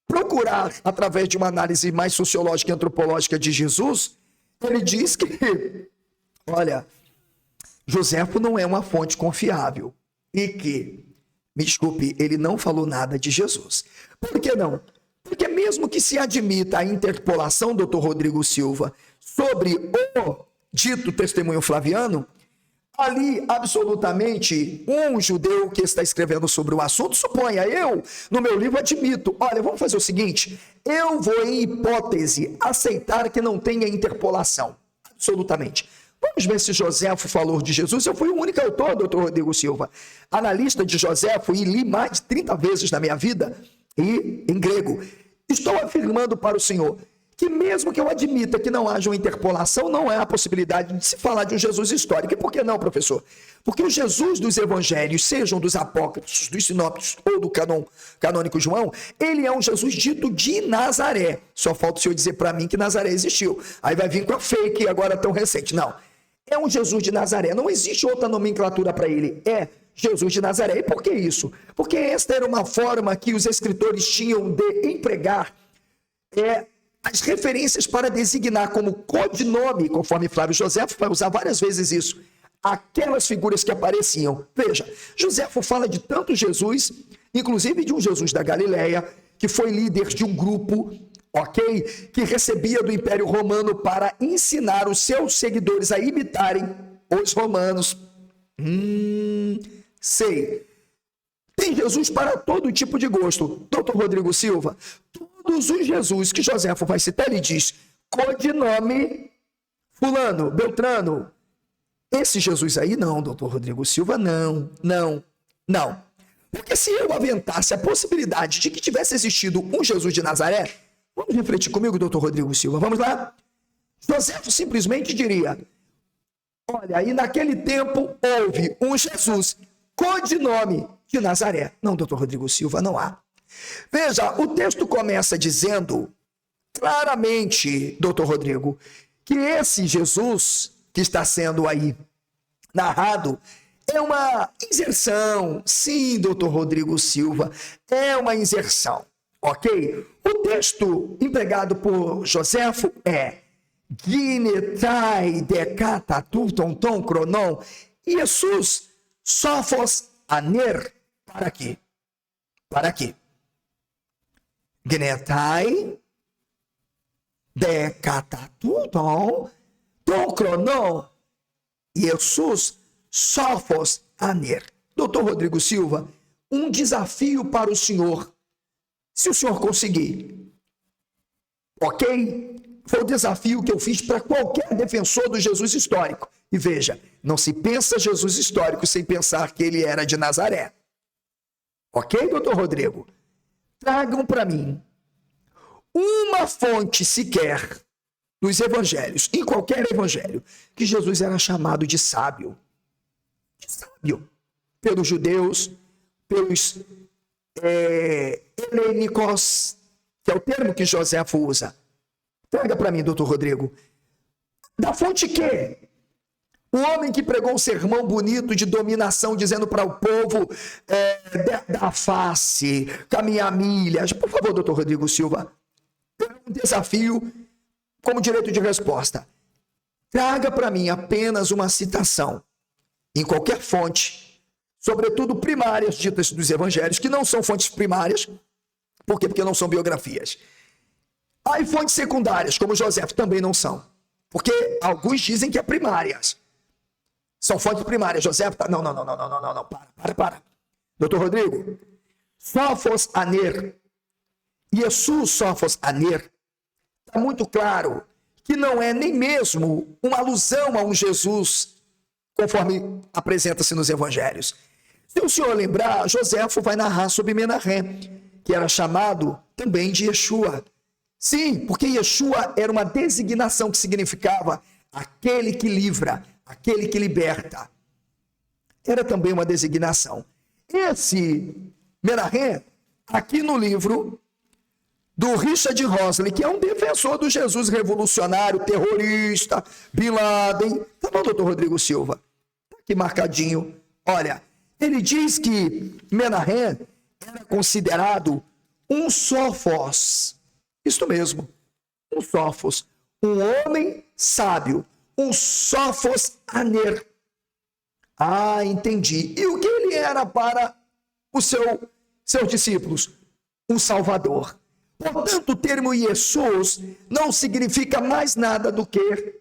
procurar, através de uma análise mais sociológica e antropológica de Jesus, ele diz que, olha, Joséfo não é uma fonte confiável e que, me desculpe, ele não falou nada de Jesus. Por que não? Porque mesmo que se admita a interpolação, doutor Rodrigo Silva, sobre o dito testemunho flaviano, ali, absolutamente, um judeu que está escrevendo sobre o assunto, suponha, eu, no meu livro, admito, olha, vamos fazer o seguinte, eu vou, em hipótese, aceitar que não tenha interpolação, absolutamente. Vamos ver se Joséfo falou de Jesus. Eu fui o único autor, doutor Rodrigo Silva, analista de Joséfo, e li mais de 30 vezes na minha vida, e em grego. Estou afirmando para o senhor que mesmo que eu admita que não haja uma interpolação, não é a possibilidade de se falar de um Jesus histórico. E por que não, professor? Porque o Jesus dos evangelhos, sejam dos apócrifos, dos sinópticos ou do canônico João, ele é um Jesus dito de Nazaré. Só falta o senhor dizer para mim que Nazaré existiu. Aí vai vir com a fake agora tão recente. Não. É um Jesus de Nazaré. Não existe outra nomenclatura para ele. É Jesus de Nazaré. E por que isso? Porque esta era uma forma que os escritores tinham de empregar as referências para designar como codinome, conforme Flávio Joséfo vai usar várias vezes isso, aquelas figuras que apareciam. Veja, Joséfo fala de tanto Jesus, inclusive de um Jesus da Galileia, que foi líder de um grupo, ok? Que recebia do Império Romano para ensinar os seus seguidores a imitarem os romanos. Sei. Tem Jesus para todo tipo de gosto. Doutor Rodrigo Silva, todos os Jesus que Joséfo vai citar, ele diz codinome fulano, Beltrano. Esse Jesus aí não, doutor Rodrigo Silva, não. Porque se eu aventasse a possibilidade de que tivesse existido um Jesus de Nazaré, vamos refletir comigo, doutor Rodrigo Silva, vamos lá? Joséfo simplesmente diria, olha, e naquele tempo houve um Jesus, codinome de Nazaré. Não, doutor Rodrigo Silva, não há. Veja, o texto começa dizendo claramente, doutor Rodrigo, que esse Jesus que está sendo aí narrado é uma inserção. Sim, doutor Rodrigo Silva, é uma inserção, ok? O texto empregado por Joséfo é Ginetai decata tuton ton cronon, Jesus Sophos aner, para quê? Para quê? Gnetai de catatuton ton cronon Jesus Sophos aner. Doutor Rodrigo Silva, um desafio para o senhor, se o senhor conseguir. Ok? Foi o desafio que eu fiz para qualquer defensor do Jesus histórico. E veja, não se pensa Jesus histórico sem pensar que ele era de Nazaré. Ok, doutor Rodrigo? Tragam para mim uma fonte sequer dos evangelhos, em qualquer evangelho, que Jesus era chamado de sábio. De sábio. Pelos judeus, pelos helênicos, que é o termo que Joséfo usa. Traga para mim, doutor Rodrigo. Da fonte que? O homem que pregou um sermão bonito de dominação, dizendo para o povo da face, caminhar milhas. Por favor, doutor Rodrigo Silva, um desafio como direito de resposta. Traga para mim apenas uma citação, em qualquer fonte, sobretudo primárias ditas dos evangelhos, que não são fontes primárias. Por quê? Porque não são biografias. Há fontes secundárias, como Joséfo, também não são. Porque alguns dizem que é primárias. São fontes primárias. Joséfo tá... Não. Para. Doutor Rodrigo, Sophos aner, Jesus Sophos aner, está muito claro que não é nem mesmo uma alusão a um Jesus, conforme apresenta-se nos evangelhos. Se o senhor lembrar, Joséfo vai narrar sobre Menahem, que era chamado também de Yeshua. Sim, porque Yeshua era uma designação que significava aquele que livra, aquele que liberta. Era também uma designação. Esse Menahem, aqui no livro do Richard Rosley, que é um defensor do Jesus revolucionário, terrorista, Bin Laden. Tá bom, doutor Rodrigo Silva? Tá aqui marcadinho. Olha, ele diz que Menahem era considerado um Sophos. Isso mesmo, um Sophos, um homem sábio, um Sophos aner. Ah, entendi. E o que ele era para os seus discípulos? Um salvador. Portanto, o termo Jesus não significa mais nada do que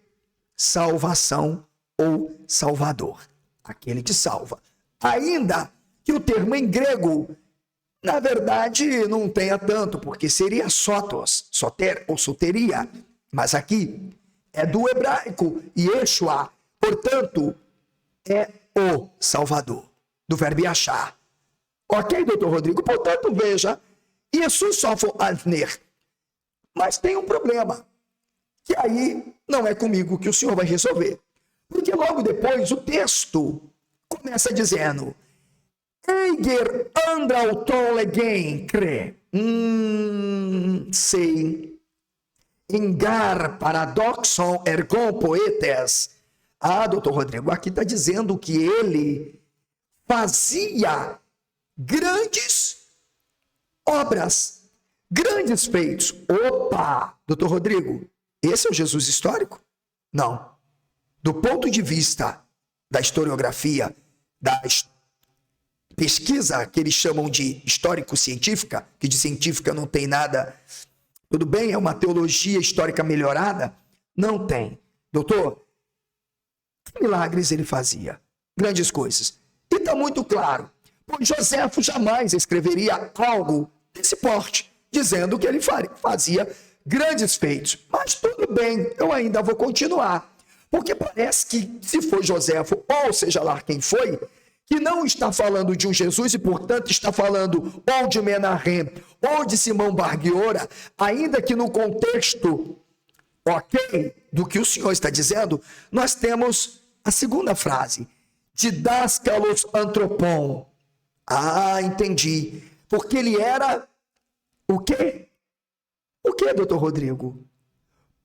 salvação ou salvador. Aquele que salva. Ainda que o termo em grego, na verdade, não tenha tanto, porque seria sotos, soter ou soteria. Mas aqui é do hebraico, Yeshua. Portanto, é o Salvador, do verbo achar. Ok, doutor Rodrigo? Portanto, veja, Jesus Sophos aner. Mas tem um problema, que aí não é comigo que o senhor vai resolver. Porque logo depois o texto começa dizendo: Eiger andrauton legen cre. Sei. Engar paradoxon ergon poetes. Ah, doutor Rodrigo, aqui está dizendo que ele fazia grandes obras, grandes feitos. Opa, doutor Rodrigo, esse é o Jesus histórico? Não. Do ponto de vista da historiografia, da pesquisa que eles chamam de histórico-científica, que de científica não tem nada, tudo bem, é uma teologia histórica melhorada? Não tem. Doutor, que milagres ele fazia? Grandes coisas. E está muito claro, pois Joséfo jamais escreveria algo desse porte, dizendo que ele fazia grandes feitos. Mas tudo bem, eu ainda vou continuar. Porque parece que se foi Joséfo, ou seja lá quem foi, que não está falando de um Jesus e, portanto, está falando ou de Menahem ou de Simão Bar-Giora, ainda que no contexto, ok, do que o senhor está dizendo, nós temos a segunda frase, didáscalos antropon. Ah, entendi. Porque ele era o quê? O quê, doutor Rodrigo?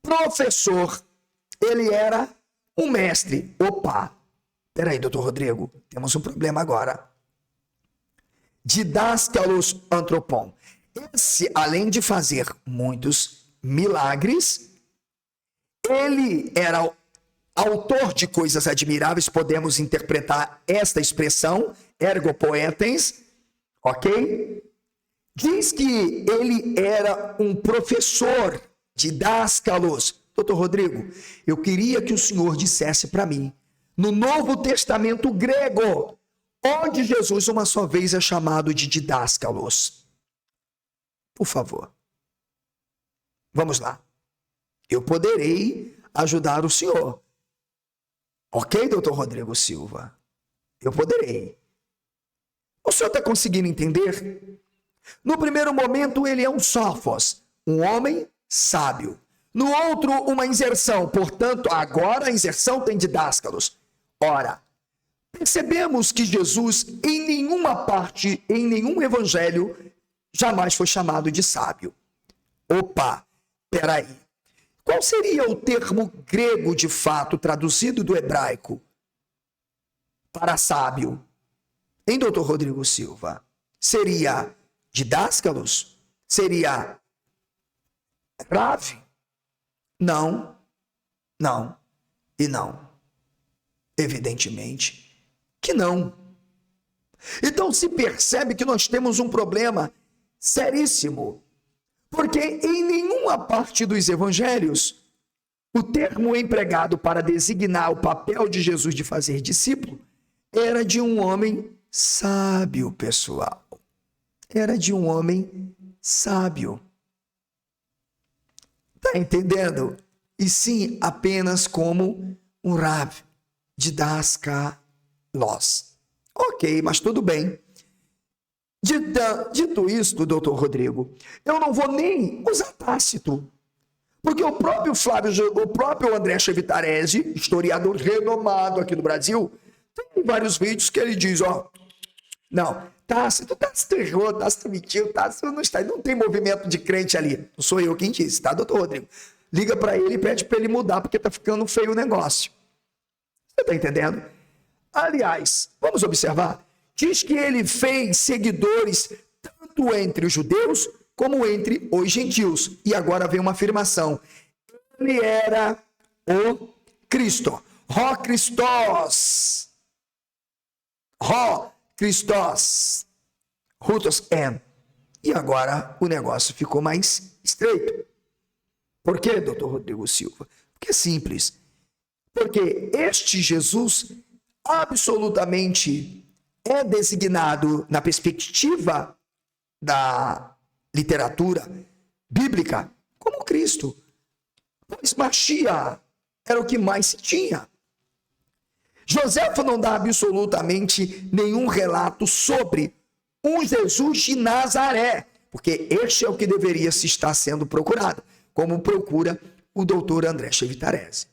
Professor. Ele era um mestre. Opa! Peraí, doutor Rodrigo, temos um problema agora. Didáscalos antropon. Esse, além de fazer muitos milagres, ele era autor de coisas admiráveis, podemos interpretar esta expressão, ergo poetens, ok? Diz que ele era um professor, didáscalos. Doutor Rodrigo, eu queria que o senhor dissesse para mim, no Novo Testamento grego, onde Jesus uma só vez é chamado de didáscalos. Por favor. Vamos lá. Eu poderei ajudar o senhor. Ok, doutor Rodrigo Silva? Eu poderei. O senhor está conseguindo entender? No primeiro momento, ele é um sófos, um homem sábio. No outro, uma inserção. Portanto, agora a inserção tem didáscalos. Ora, percebemos que Jesus, em nenhuma parte, em nenhum evangelho, jamais foi chamado de sábio. Opa, peraí. Qual seria o termo grego, de fato, traduzido do hebraico para sábio? Hein, doutor Rodrigo Silva? Seria didáscalos? Seria Rav? Não, não e não. Evidentemente que não. Então se percebe que nós temos um problema seríssimo, porque em nenhuma parte dos evangelhos o termo empregado para designar o papel de Jesus de fazer discípulo era de um homem sábio, pessoal. Era de um homem sábio. Está entendendo? E sim, apenas como um Rav, didáscalos. Ok, mas tudo bem. Dito isto, doutor Rodrigo, eu não vou nem usar Tácito, porque o próprio André Chevitarese, historiador renomado aqui no Brasil, tem vários vídeos que ele diz, não, Tácito errou, Tácito mentiu, Tácito não está, não tem movimento de crente ali. Não sou eu quem disse, tá, doutor Rodrigo? Liga para ele e pede para ele mudar, porque tá ficando feio o negócio. Você tá entendendo? Aliás, vamos observar, diz que ele fez seguidores tanto entre os judeus como entre os gentios. E agora vem uma afirmação. Ele era o Cristo. Ró Christos. Ró Christos. Rutos en. E agora o negócio ficou mais estreito. Por quê, doutor Rodrigo Silva? Porque é simples. Porque este Jesus absolutamente é designado na perspectiva da literatura bíblica como Cristo. Pois Machia era o que mais se tinha. Joséfo não dá absolutamente nenhum relato sobre um Jesus de Nazaré, porque este é o que deveria se estar sendo procurado, como procura o doutor André Chevitarese.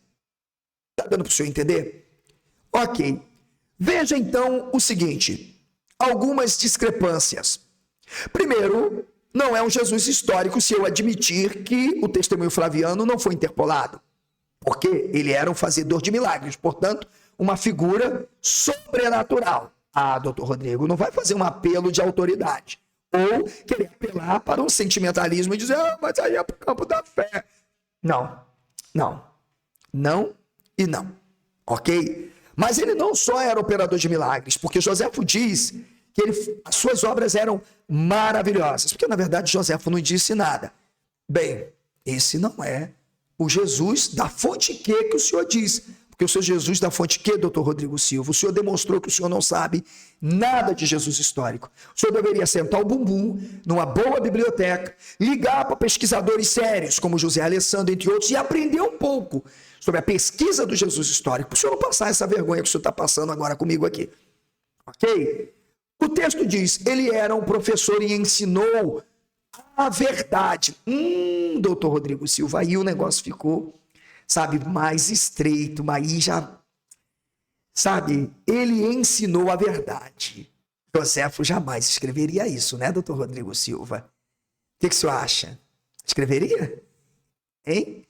Está dando para o senhor entender? Ok. Veja então o seguinte, algumas discrepâncias. Primeiro, não é um Jesus histórico se eu admitir que o testemunho flaviano não foi interpolado, porque ele era um fazedor de milagres, portanto, uma figura sobrenatural. Ah, doutor Rodrigo, não vai fazer um apelo de autoridade, ou querer apelar para um sentimentalismo e dizer, mas aí é para o campo da fé. Não e não, ok? Mas ele não só era operador de milagres, porque Joséfo diz que as suas obras eram maravilhosas, porque na verdade Joséfo não disse nada. Bem, esse não é o Jesus da fonte que o senhor diz, porque o seu Jesus da fonte que, doutor Rodrigo Silva, o senhor demonstrou que o senhor não sabe nada de Jesus histórico. O senhor deveria sentar o bumbum numa boa biblioteca, ligar para pesquisadores sérios, como José Alessandro, entre outros, e aprender um pouco sobre a pesquisa do Jesus histórico, para o senhor não passar essa vergonha que o senhor está passando agora comigo aqui. Ok? O texto diz, ele era um professor e ensinou a verdade. Doutor Rodrigo Silva, aí o negócio ficou, mais estreito, mas já, ele ensinou a verdade. Joséfo jamais escreveria isso, né, doutor Rodrigo Silva? O que o senhor acha? Escreveria? Hein?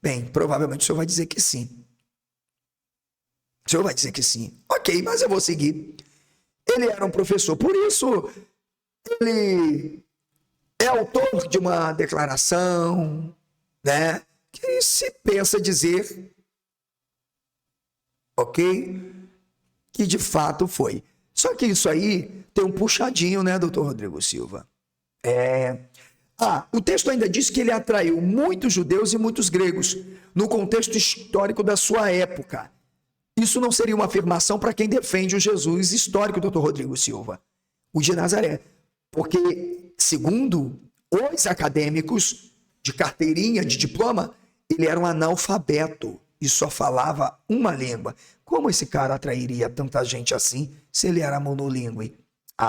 Bem, provavelmente o senhor vai dizer que sim. O senhor vai dizer que sim. Ok, mas eu vou seguir. Ele era um professor, por isso ele é autor de uma declaração, né, que se pensa dizer ok? Que de fato foi. Só que isso aí tem um puxadinho, né, doutor Rodrigo Silva? O texto ainda diz que ele atraiu muitos judeus e muitos gregos, no contexto histórico da sua época. Isso não seria uma afirmação para quem defende o Jesus histórico, doutor Rodrigo Silva, o de Nazaré. Porque, segundo os acadêmicos de carteirinha, de diploma, ele era um analfabeto e só falava uma língua. Como esse cara atrairia tanta gente assim se ele era monolíngue?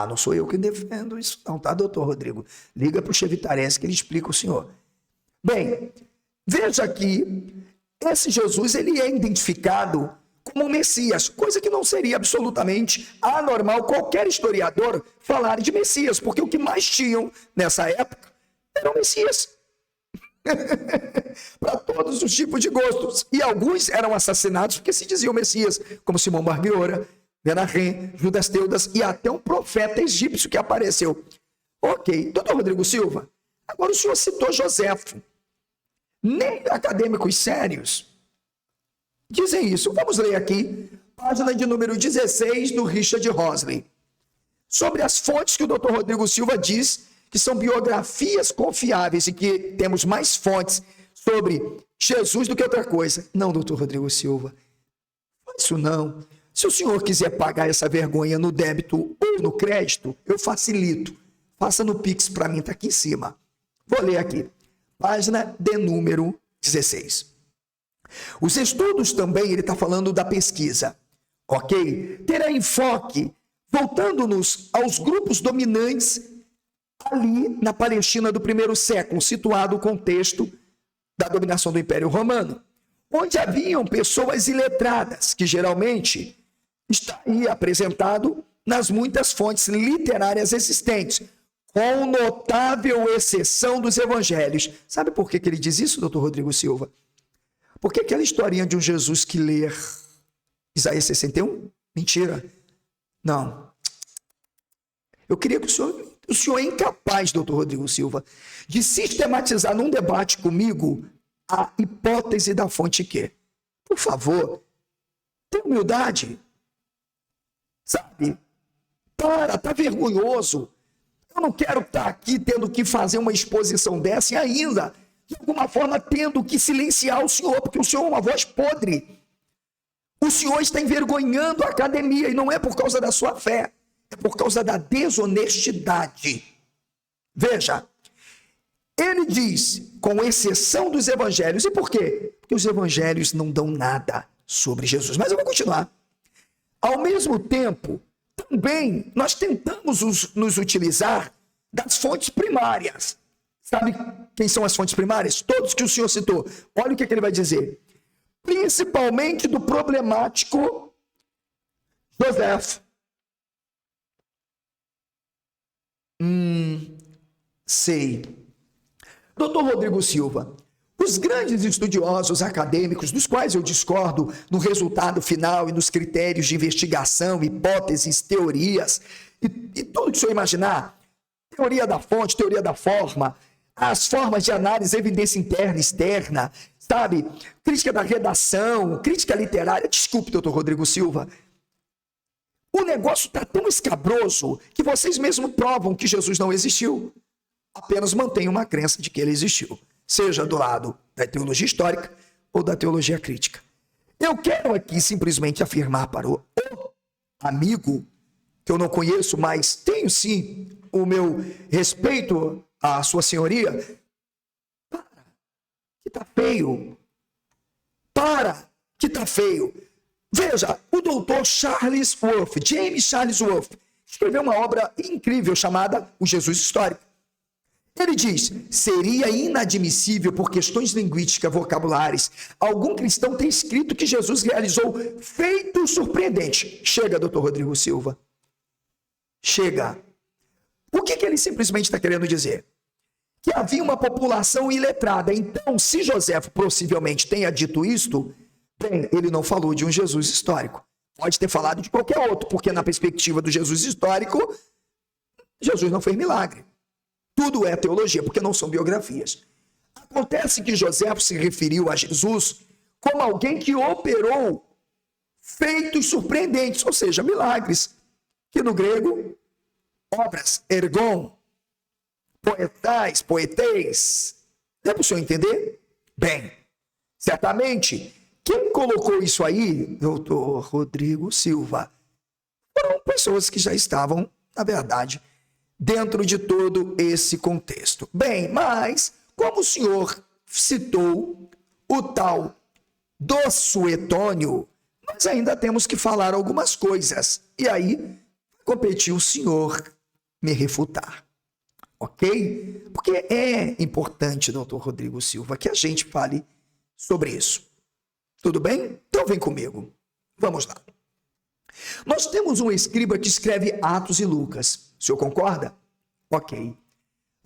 Não sou eu que defendo isso não, tá, doutor Rodrigo? Liga para o Chevitarese que ele explica o senhor. Bem, veja que esse Jesus ele é identificado como Messias, coisa que não seria absolutamente anormal qualquer historiador falar de Messias, porque o que mais tinham nessa época eram Messias. Para todos os tipos de gostos. E alguns eram assassinados porque se diziam Messias, como Simão Bargueira, Menahem, Judas Teudas e até um profeta egípcio que apareceu. Ok, doutor Rodrigo Silva, agora o senhor citou Joséfo. Nem acadêmicos sérios dizem isso. Vamos ler aqui, página de número 16 do Richard Rosley, sobre as fontes que o doutor Rodrigo Silva diz que são biografias confiáveis e que temos mais fontes sobre Jesus do que outra coisa. Não, doutor Rodrigo Silva, isso não. Se o senhor quiser pagar essa vergonha no débito ou no crédito, eu facilito. Faça no Pix para mim, está aqui em cima. Vou ler aqui, página de número 16. Os estudos também, ele está falando da pesquisa, ok? Terá enfoque, voltando-nos aos grupos dominantes ali na Palestina do primeiro século, situado o contexto da dominação do Império Romano, onde haviam pessoas iletradas, que geralmente está aí apresentado nas muitas fontes literárias existentes, com notável exceção dos evangelhos. Sabe por que ele diz isso, doutor Rodrigo Silva? Porque aquela historinha de um Jesus que ler Isaías 61? Mentira. Não. Eu queria que o senhor é incapaz, doutor Rodrigo Silva, de sistematizar num debate comigo a hipótese da fonte Q. Por favor, tenha humildade. Sabe? Tá vergonhoso. Eu não quero estar aqui tendo que fazer uma exposição dessa e ainda, de alguma forma, tendo que silenciar o senhor, porque o senhor é uma voz podre. O senhor está envergonhando a academia e não é por causa da sua fé, é por causa da desonestidade. Veja, ele diz, com exceção dos evangelhos. E por quê? Porque os evangelhos não dão nada sobre Jesus. Mas eu vou continuar. Ao mesmo tempo, também nós tentamos nos utilizar das fontes primárias. Sabe quem são as fontes primárias? Todos que o senhor citou. Olha o que ele vai dizer. Principalmente do problemático Joséfo. Sei. Doutor Rodrigo Silva, os grandes estudiosos acadêmicos, dos quais eu discordo no resultado final e nos critérios de investigação, hipóteses, teorias, e tudo que o senhor imaginar, teoria da fonte, teoria da forma, as formas de análise, evidência interna e externa, sabe? Crítica da redação, crítica literária. Desculpe, doutor Rodrigo Silva. O negócio está tão escabroso que vocês mesmos provam que Jesus não existiu. Apenas mantêm uma crença de que ele existiu, seja do lado da teologia histórica ou da teologia crítica. Eu quero aqui simplesmente afirmar para o amigo, que eu não conheço, mas tenho sim o meu respeito à sua senhoria. Para, que tá feio. Para, que tá feio. Veja, o doutor James Charles Wolff, escreveu uma obra incrível chamada O Jesus Histórico. Ele diz, seria inadmissível por questões linguísticas, vocabulares, algum cristão ter escrito que Jesus realizou feitos surpreendentes. Chega, doutor Rodrigo Silva. Chega. O que ele simplesmente está querendo dizer? Que havia uma população iletrada. Então, se Joséfo possivelmente tenha dito isto, bem, ele não falou de um Jesus histórico. Pode ter falado de qualquer outro, porque na perspectiva do Jesus histórico, Jesus não fez milagre. Tudo é teologia, porque não são biografias. Acontece que Joséfo se referiu a Jesus como alguém que operou feitos surpreendentes, ou seja, milagres, que no grego, obras, ergon, poetais, poeteis. Dá para o senhor entender? Bem, certamente, quem colocou isso aí, doutor Rodrigo Silva, foram pessoas que já estavam, na verdade, dentro de todo esse contexto. Bem, mas, como o senhor citou o tal do Suetônio, nós ainda temos que falar algumas coisas. E aí, competiu o senhor me refutar. Ok? Porque é importante, doutor Rodrigo Silva, que a gente fale sobre isso. Tudo bem? Então vem comigo. Vamos lá. Nós temos um escriba que escreve Atos e Lucas. O senhor concorda? Ok.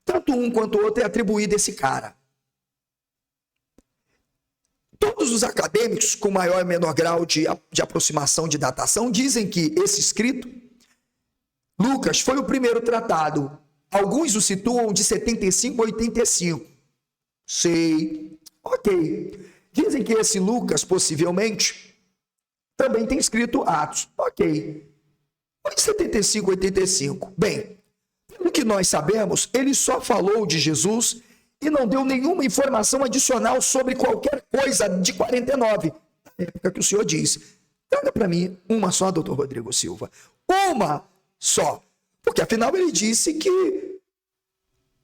Tanto um quanto o outro é atribuído a esse cara. Todos os acadêmicos com maior e menor grau de aproximação de datação dizem que esse escrito, Lucas, foi o primeiro tratado. Alguns o situam de 75 a 85. Sei. Ok. Dizem que esse Lucas, possivelmente, também tem escrito Atos. Ok. Foi de 75 a 85. Bem, pelo que nós sabemos, ele só falou de Jesus e não deu nenhuma informação adicional sobre qualquer coisa de 49. Na época que o senhor disse. Traga para mim uma só, doutor Rodrigo Silva. Uma só. Porque afinal ele disse que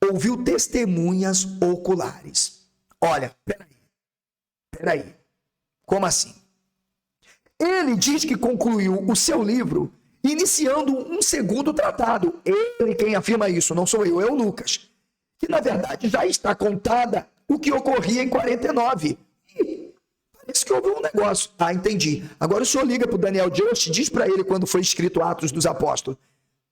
ouviu testemunhas oculares. Olha, peraí. Como assim? Ele diz que concluiu o seu livro iniciando um segundo tratado. Ele quem afirma isso, não sou eu, é o Lucas. Que na verdade já está contada o que ocorria em 49. E parece que houve um negócio. Ah, entendi. Agora o senhor liga para o Daniel Just e diz para ele quando foi escrito Atos dos Apóstolos.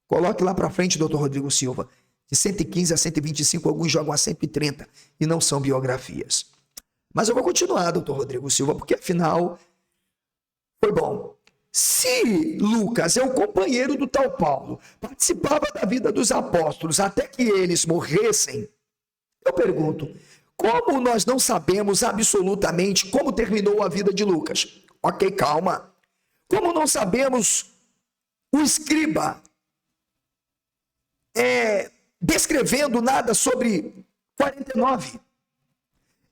Coloque lá para frente, doutor Rodrigo Silva. De 115 a 125, alguns jogam a 130 e não são biografias. Mas eu vou continuar, doutor Rodrigo Silva, porque afinal foi bom. Se Lucas é o companheiro do tal Paulo, participava da vida dos apóstolos até que eles morressem, eu pergunto, como nós não sabemos absolutamente como terminou a vida de Lucas? Ok, calma. Como não sabemos o escriba descrevendo nada sobre 49?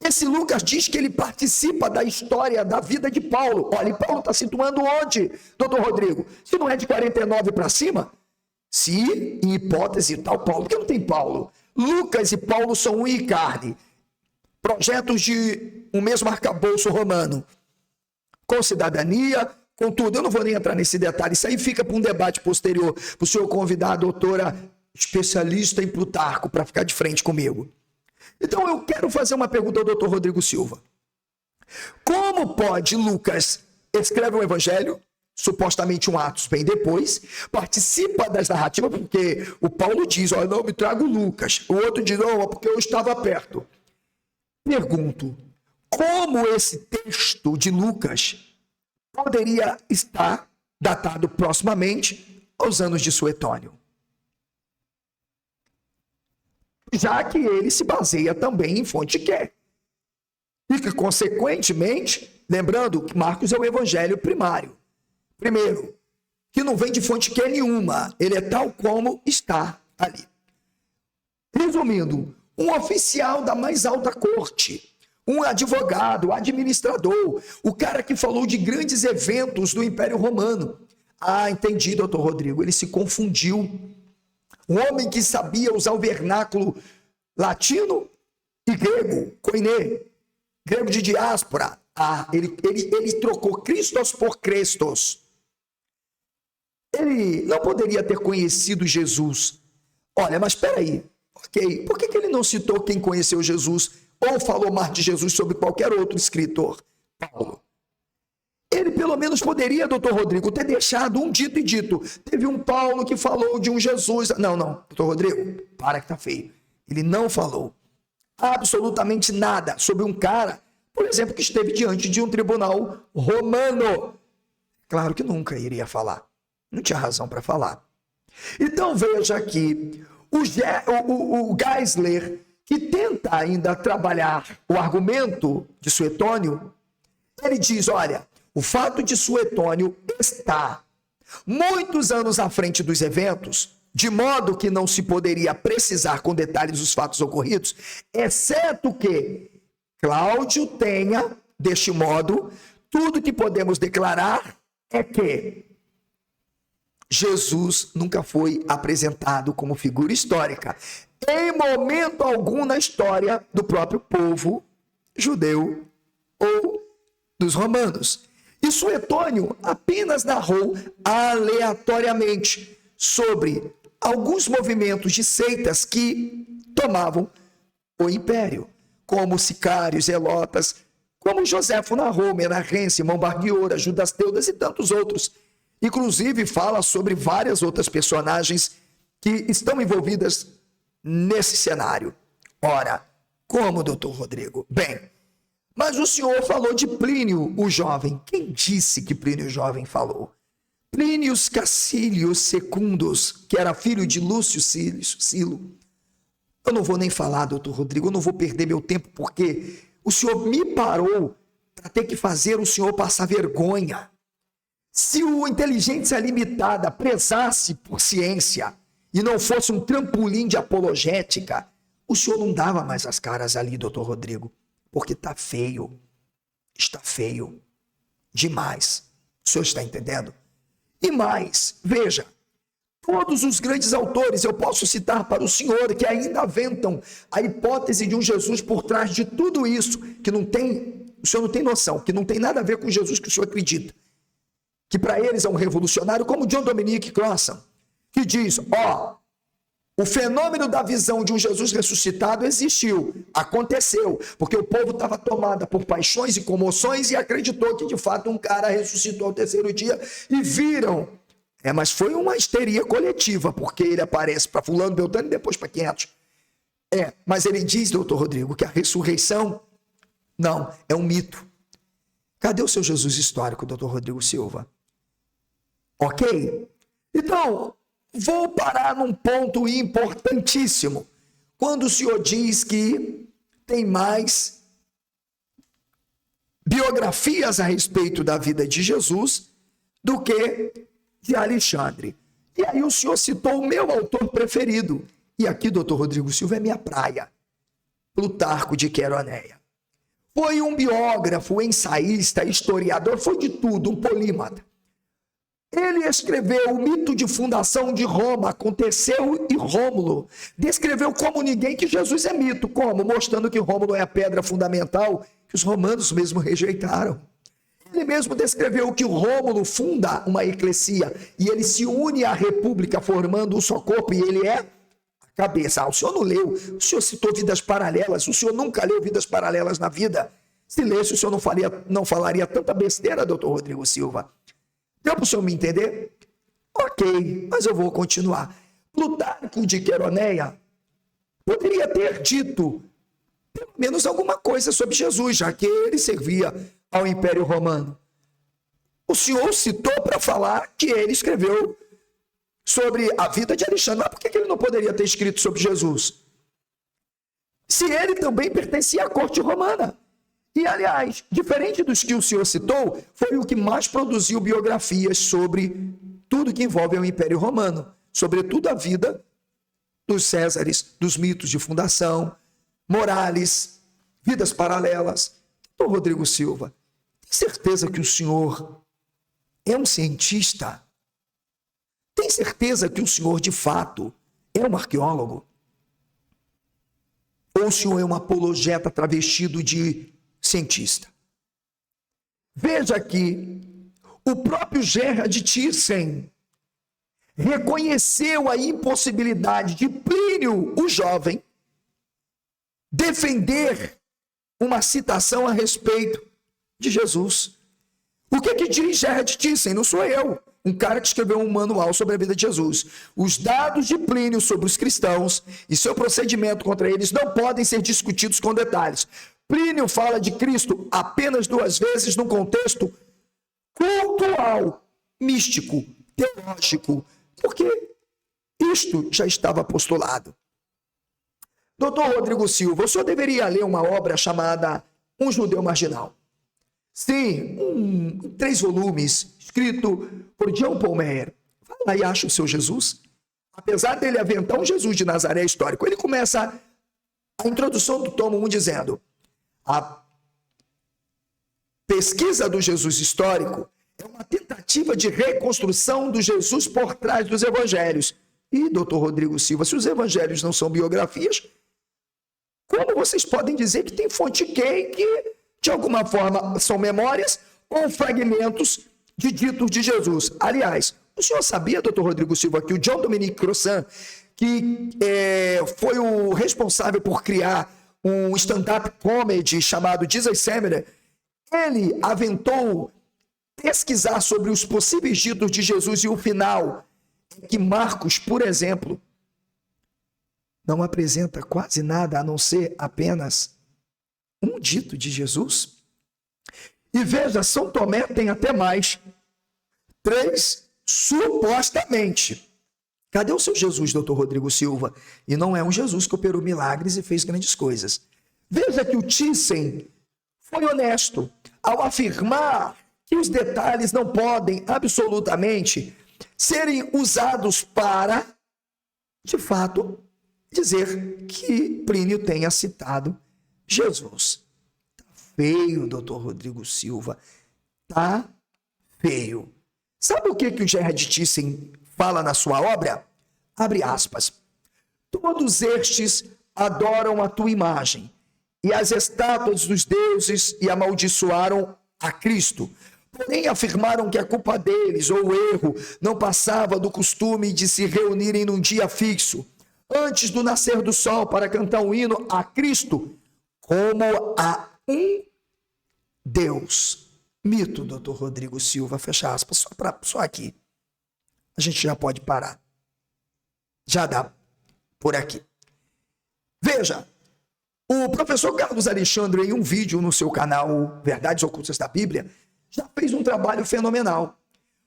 Esse Lucas diz que ele participa da história da vida de Paulo. Olha, e Paulo está situando onde, doutor Rodrigo? Se não é de 49 para cima? Se, em hipótese, tal Paulo, porque não tem Paulo. Lucas e Paulo são um e carne. Projetos de um mesmo arcabouço romano. Com cidadania, com tudo. Eu não vou nem entrar nesse detalhe. Isso aí fica para um debate posterior. Para o senhor convidar a doutora especialista em Plutarco para ficar de frente comigo. Então eu quero fazer uma pergunta ao doutor Rodrigo Silva. Como pode Lucas escreve um evangelho, supostamente um Atos bem depois, participa das narrativas, porque o Paulo diz, olha, não, me trago Lucas. O outro diz, não, porque eu estava perto. Pergunto, como esse texto de Lucas poderia estar datado proximamente aos anos de Suetônio? Já que ele se baseia também em fonte que é. E que, consequentemente, lembrando que Marcos é o evangelho primário. Primeiro, que não vem de fonte que é nenhuma. Ele é tal como está ali. Resumindo, um oficial da mais alta corte, um advogado, administrador, o cara que falou de grandes eventos do Império Romano. Ah, entendi, doutor Rodrigo, ele se confundiu. Um homem que sabia usar o vernáculo latino e grego, koiné, grego de diáspora. Ah, ele trocou Christos por Crestos. Ele não poderia ter conhecido Jesus. Olha, mas espera aí. Ok, por que ele não citou quem conheceu Jesus ou falou mais de Jesus sobre qualquer outro escritor? Paulo. Ele pelo menos poderia, doutor Rodrigo, ter deixado um dito e dito. Teve um Paulo que falou de um Jesus. Não, doutor Rodrigo, para que tá feio. Ele não falou absolutamente nada sobre um cara, por exemplo, que esteve diante de um tribunal romano. Claro que nunca iria falar. Não tinha razão para falar. Então veja aqui, o Geisler, que tenta ainda trabalhar o argumento de Suetônio, ele diz, olha, O fato de Suetônio estar muitos anos à frente dos eventos, de modo que não se poderia precisar com detalhes os fatos ocorridos, exceto que Cláudio tenha, deste modo, tudo que podemos declarar é que Jesus nunca foi apresentado como figura histórica, em momento algum na história do próprio povo judeu ou dos romanos. E Suetônio apenas narrou aleatoriamente sobre alguns movimentos de seitas que tomavam o império, como sicários, zelotas, como Joséfo narrou, Menarrense, Simão Bar-Giora, Judas Teudas e tantos outros. Inclusive fala sobre várias outras personagens que estão envolvidas nesse cenário. Ora, como, doutor Rodrigo? Bem, mas o senhor falou de Plínio, o jovem. Quem disse que Plínio o jovem falou? Plínio Caecilius Secundus, que era filho de Lúcio Silo. Eu não vou nem falar, doutor Rodrigo, eu não vou perder meu tempo, porque o senhor me parou para ter que fazer o senhor passar vergonha. Se o Inteligência Limitada prezasse por ciência e não fosse um trampolim de apologética, o senhor não dava mais as caras ali, doutor Rodrigo, porque está feio demais. O senhor está entendendo? E mais, veja, todos os grandes autores, eu posso citar para o senhor, que ainda aventam a hipótese de um Jesus por trás de tudo isso, que não tem, o senhor não tem noção, que não tem nada a ver com o Jesus que o senhor acredita, que para eles é um revolucionário, como John Dominic Crossan, que diz, o fenômeno da visão de um Jesus ressuscitado existiu, aconteceu, porque o povo estava tomado por paixões e comoções e acreditou que de fato um cara ressuscitou ao terceiro dia e viram. Mas foi uma histeria coletiva, porque ele aparece para fulano, beltrano e depois para 500. Mas ele diz, doutor Rodrigo, que a ressurreição, não, é um mito. Cadê o seu Jesus histórico, doutor Rodrigo Silva? Ok? Então, vou parar num ponto importantíssimo. Quando o senhor diz que tem mais biografias a respeito da vida de Jesus do que de Alexandre. E aí o senhor citou o meu autor preferido. E aqui, doutor Rodrigo Silva, é minha praia. Plutarco de Queroneia. Foi um biógrafo, ensaísta, historiador, foi de tudo, um polímata. Ele escreveu o mito de fundação de Roma, aconteceu em Rômulo. Descreveu como ninguém que Jesus é mito. Como? Mostrando que Rômulo é a pedra fundamental que os romanos mesmo rejeitaram. Ele mesmo descreveu que o Rômulo funda uma eclesia e ele se une à república formando um só corpo e ele é a cabeça. O senhor não leu, o senhor citou vidas paralelas, o senhor nunca leu vidas paralelas na vida. Se lesse, o senhor não falaria tanta besteira, doutor Rodrigo Silva. Deu para o senhor me entender? Ok, mas eu vou continuar. Plutarco de Queroneia poderia ter dito pelo menos alguma coisa sobre Jesus, já que ele servia ao Império Romano. O senhor citou para falar que ele escreveu sobre a vida de Alexandre. Mas por que ele não poderia ter escrito sobre Jesus? Se ele também pertencia à corte romana. E, aliás, diferente dos que o senhor citou, foi o que mais produziu biografias sobre tudo que envolve o Império Romano, sobretudo a vida dos Césares, dos mitos de fundação, Morales, vidas paralelas. Doutor Rodrigo Silva, tem certeza que o senhor é um cientista? Tem certeza que o senhor, de fato, é um arqueólogo? Ou o senhor é um apologeta travestido de cientista? Veja que o próprio Gerhard Thyssen reconheceu a impossibilidade de Plínio, o jovem, defender uma citação a respeito de Jesus. O que diz Gerhard Thyssen? Não sou eu, um cara que escreveu um manual sobre a vida de Jesus. Os dados de Plínio sobre os cristãos e seu procedimento contra eles não podem ser discutidos com detalhes. Plínio fala de Cristo apenas 2 vezes no contexto cultural, místico, teológico, porque isto já estava postulado. Doutor Rodrigo Silva, o senhor deveria ler uma obra chamada Um Judeu Marginal. Sim, em 3 volumes, escrito por John Paul Meyer. Vai lá e acha o seu Jesus. Apesar dele aventar um Jesus de Nazaré histórico, ele começa a introdução do tomo 1 dizendo: a pesquisa do Jesus histórico é uma tentativa de reconstrução do Jesus por trás dos evangelhos. E, doutor Rodrigo Silva, se os evangelhos não são biografias, como vocês podem dizer que tem fonte gay que, de alguma forma, são memórias ou fragmentos de ditos de Jesus? Aliás, o senhor sabia, doutor Rodrigo Silva, que o John Dominique Crossan, que foi o responsável por criar um stand-up comedy chamado Jesus Seminar, ele aventou pesquisar sobre os possíveis ditos de Jesus e o final, que Marcos, por exemplo, não apresenta quase nada a não ser apenas um dito de Jesus. E veja, São Tomé tem até mais, 3 supostamente. Cadê o seu Jesus, doutor Rodrigo Silva? E não é um Jesus que operou milagres e fez grandes coisas. Veja que o Thyssen foi honesto ao afirmar que os detalhes não podem absolutamente serem usados para, de fato, dizer que Plínio tenha citado Jesus. Tá feio, doutor Rodrigo Silva. Tá feio. Sabe o que o Gerhard Thyssen fala na sua obra? Abre aspas. Todos estes adoram a tua imagem e as estátuas dos deuses e amaldiçoaram a Cristo. Porém, afirmaram que a culpa deles, ou o erro, não passava do costume de se reunirem num dia fixo, antes do nascer do sol, para cantar um hino a Cristo, como a um Deus. Mito, doutor Rodrigo Silva, fecha aspas, só aqui. A gente já pode parar. Já dá por aqui. Veja, o professor Carlos Alexandre, em um vídeo no seu canal Verdades Ocultas da Bíblia, já fez um trabalho fenomenal.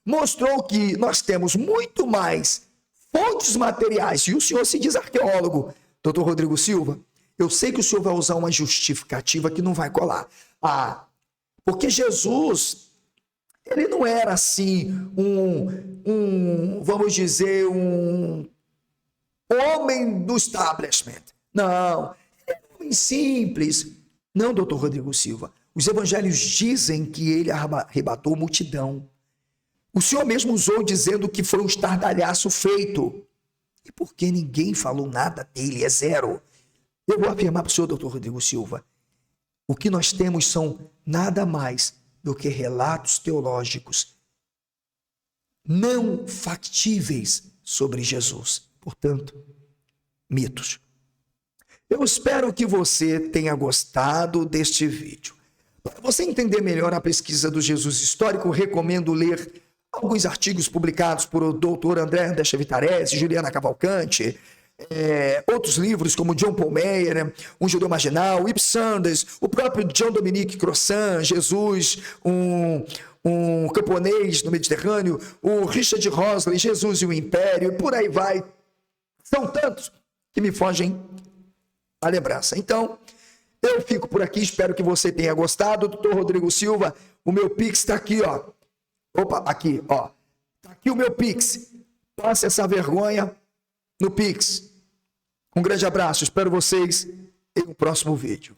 Mostrou que nós temos muito mais fontes materiais, e o senhor se diz arqueólogo, doutor Rodrigo Silva. Eu sei que o senhor vai usar uma justificativa que não vai colar. Porque Jesus, ele não era assim vamos dizer, um homem do establishment. Não, ele é um homem simples. Não, doutor Rodrigo Silva. Os evangelhos dizem que ele arrebatou multidão. O senhor mesmo usou dizendo que foi um estardalhaço feito. E por que ninguém falou nada dele? É zero. Eu vou afirmar para o senhor, doutor Rodrigo Silva, o que nós temos são nada mais do que relatos teológicos não factíveis sobre Jesus. Portanto, mitos. Eu espero que você tenha gostado deste vídeo. Para você entender melhor a pesquisa do Jesus histórico, recomendo ler alguns artigos publicados por o doutor André Andescha Vitarese, Juliana Cavalcante, outros livros como John Paul Meyer, Um Judeu Marginal, Ip Sanders, o próprio John Dominique Crossan, Jesus, um camponês no Mediterrâneo, o Richard Rosley, Jesus e o Império, e por aí vai. São tantos que me fogem a lembrança. Então, eu fico por aqui, espero que você tenha gostado. Doutor Rodrigo Silva, o meu Pix está aqui, ó. Opa, aqui, ó. Está aqui o meu Pix. Passe essa vergonha no Pix. Um grande abraço, espero vocês em um próximo vídeo.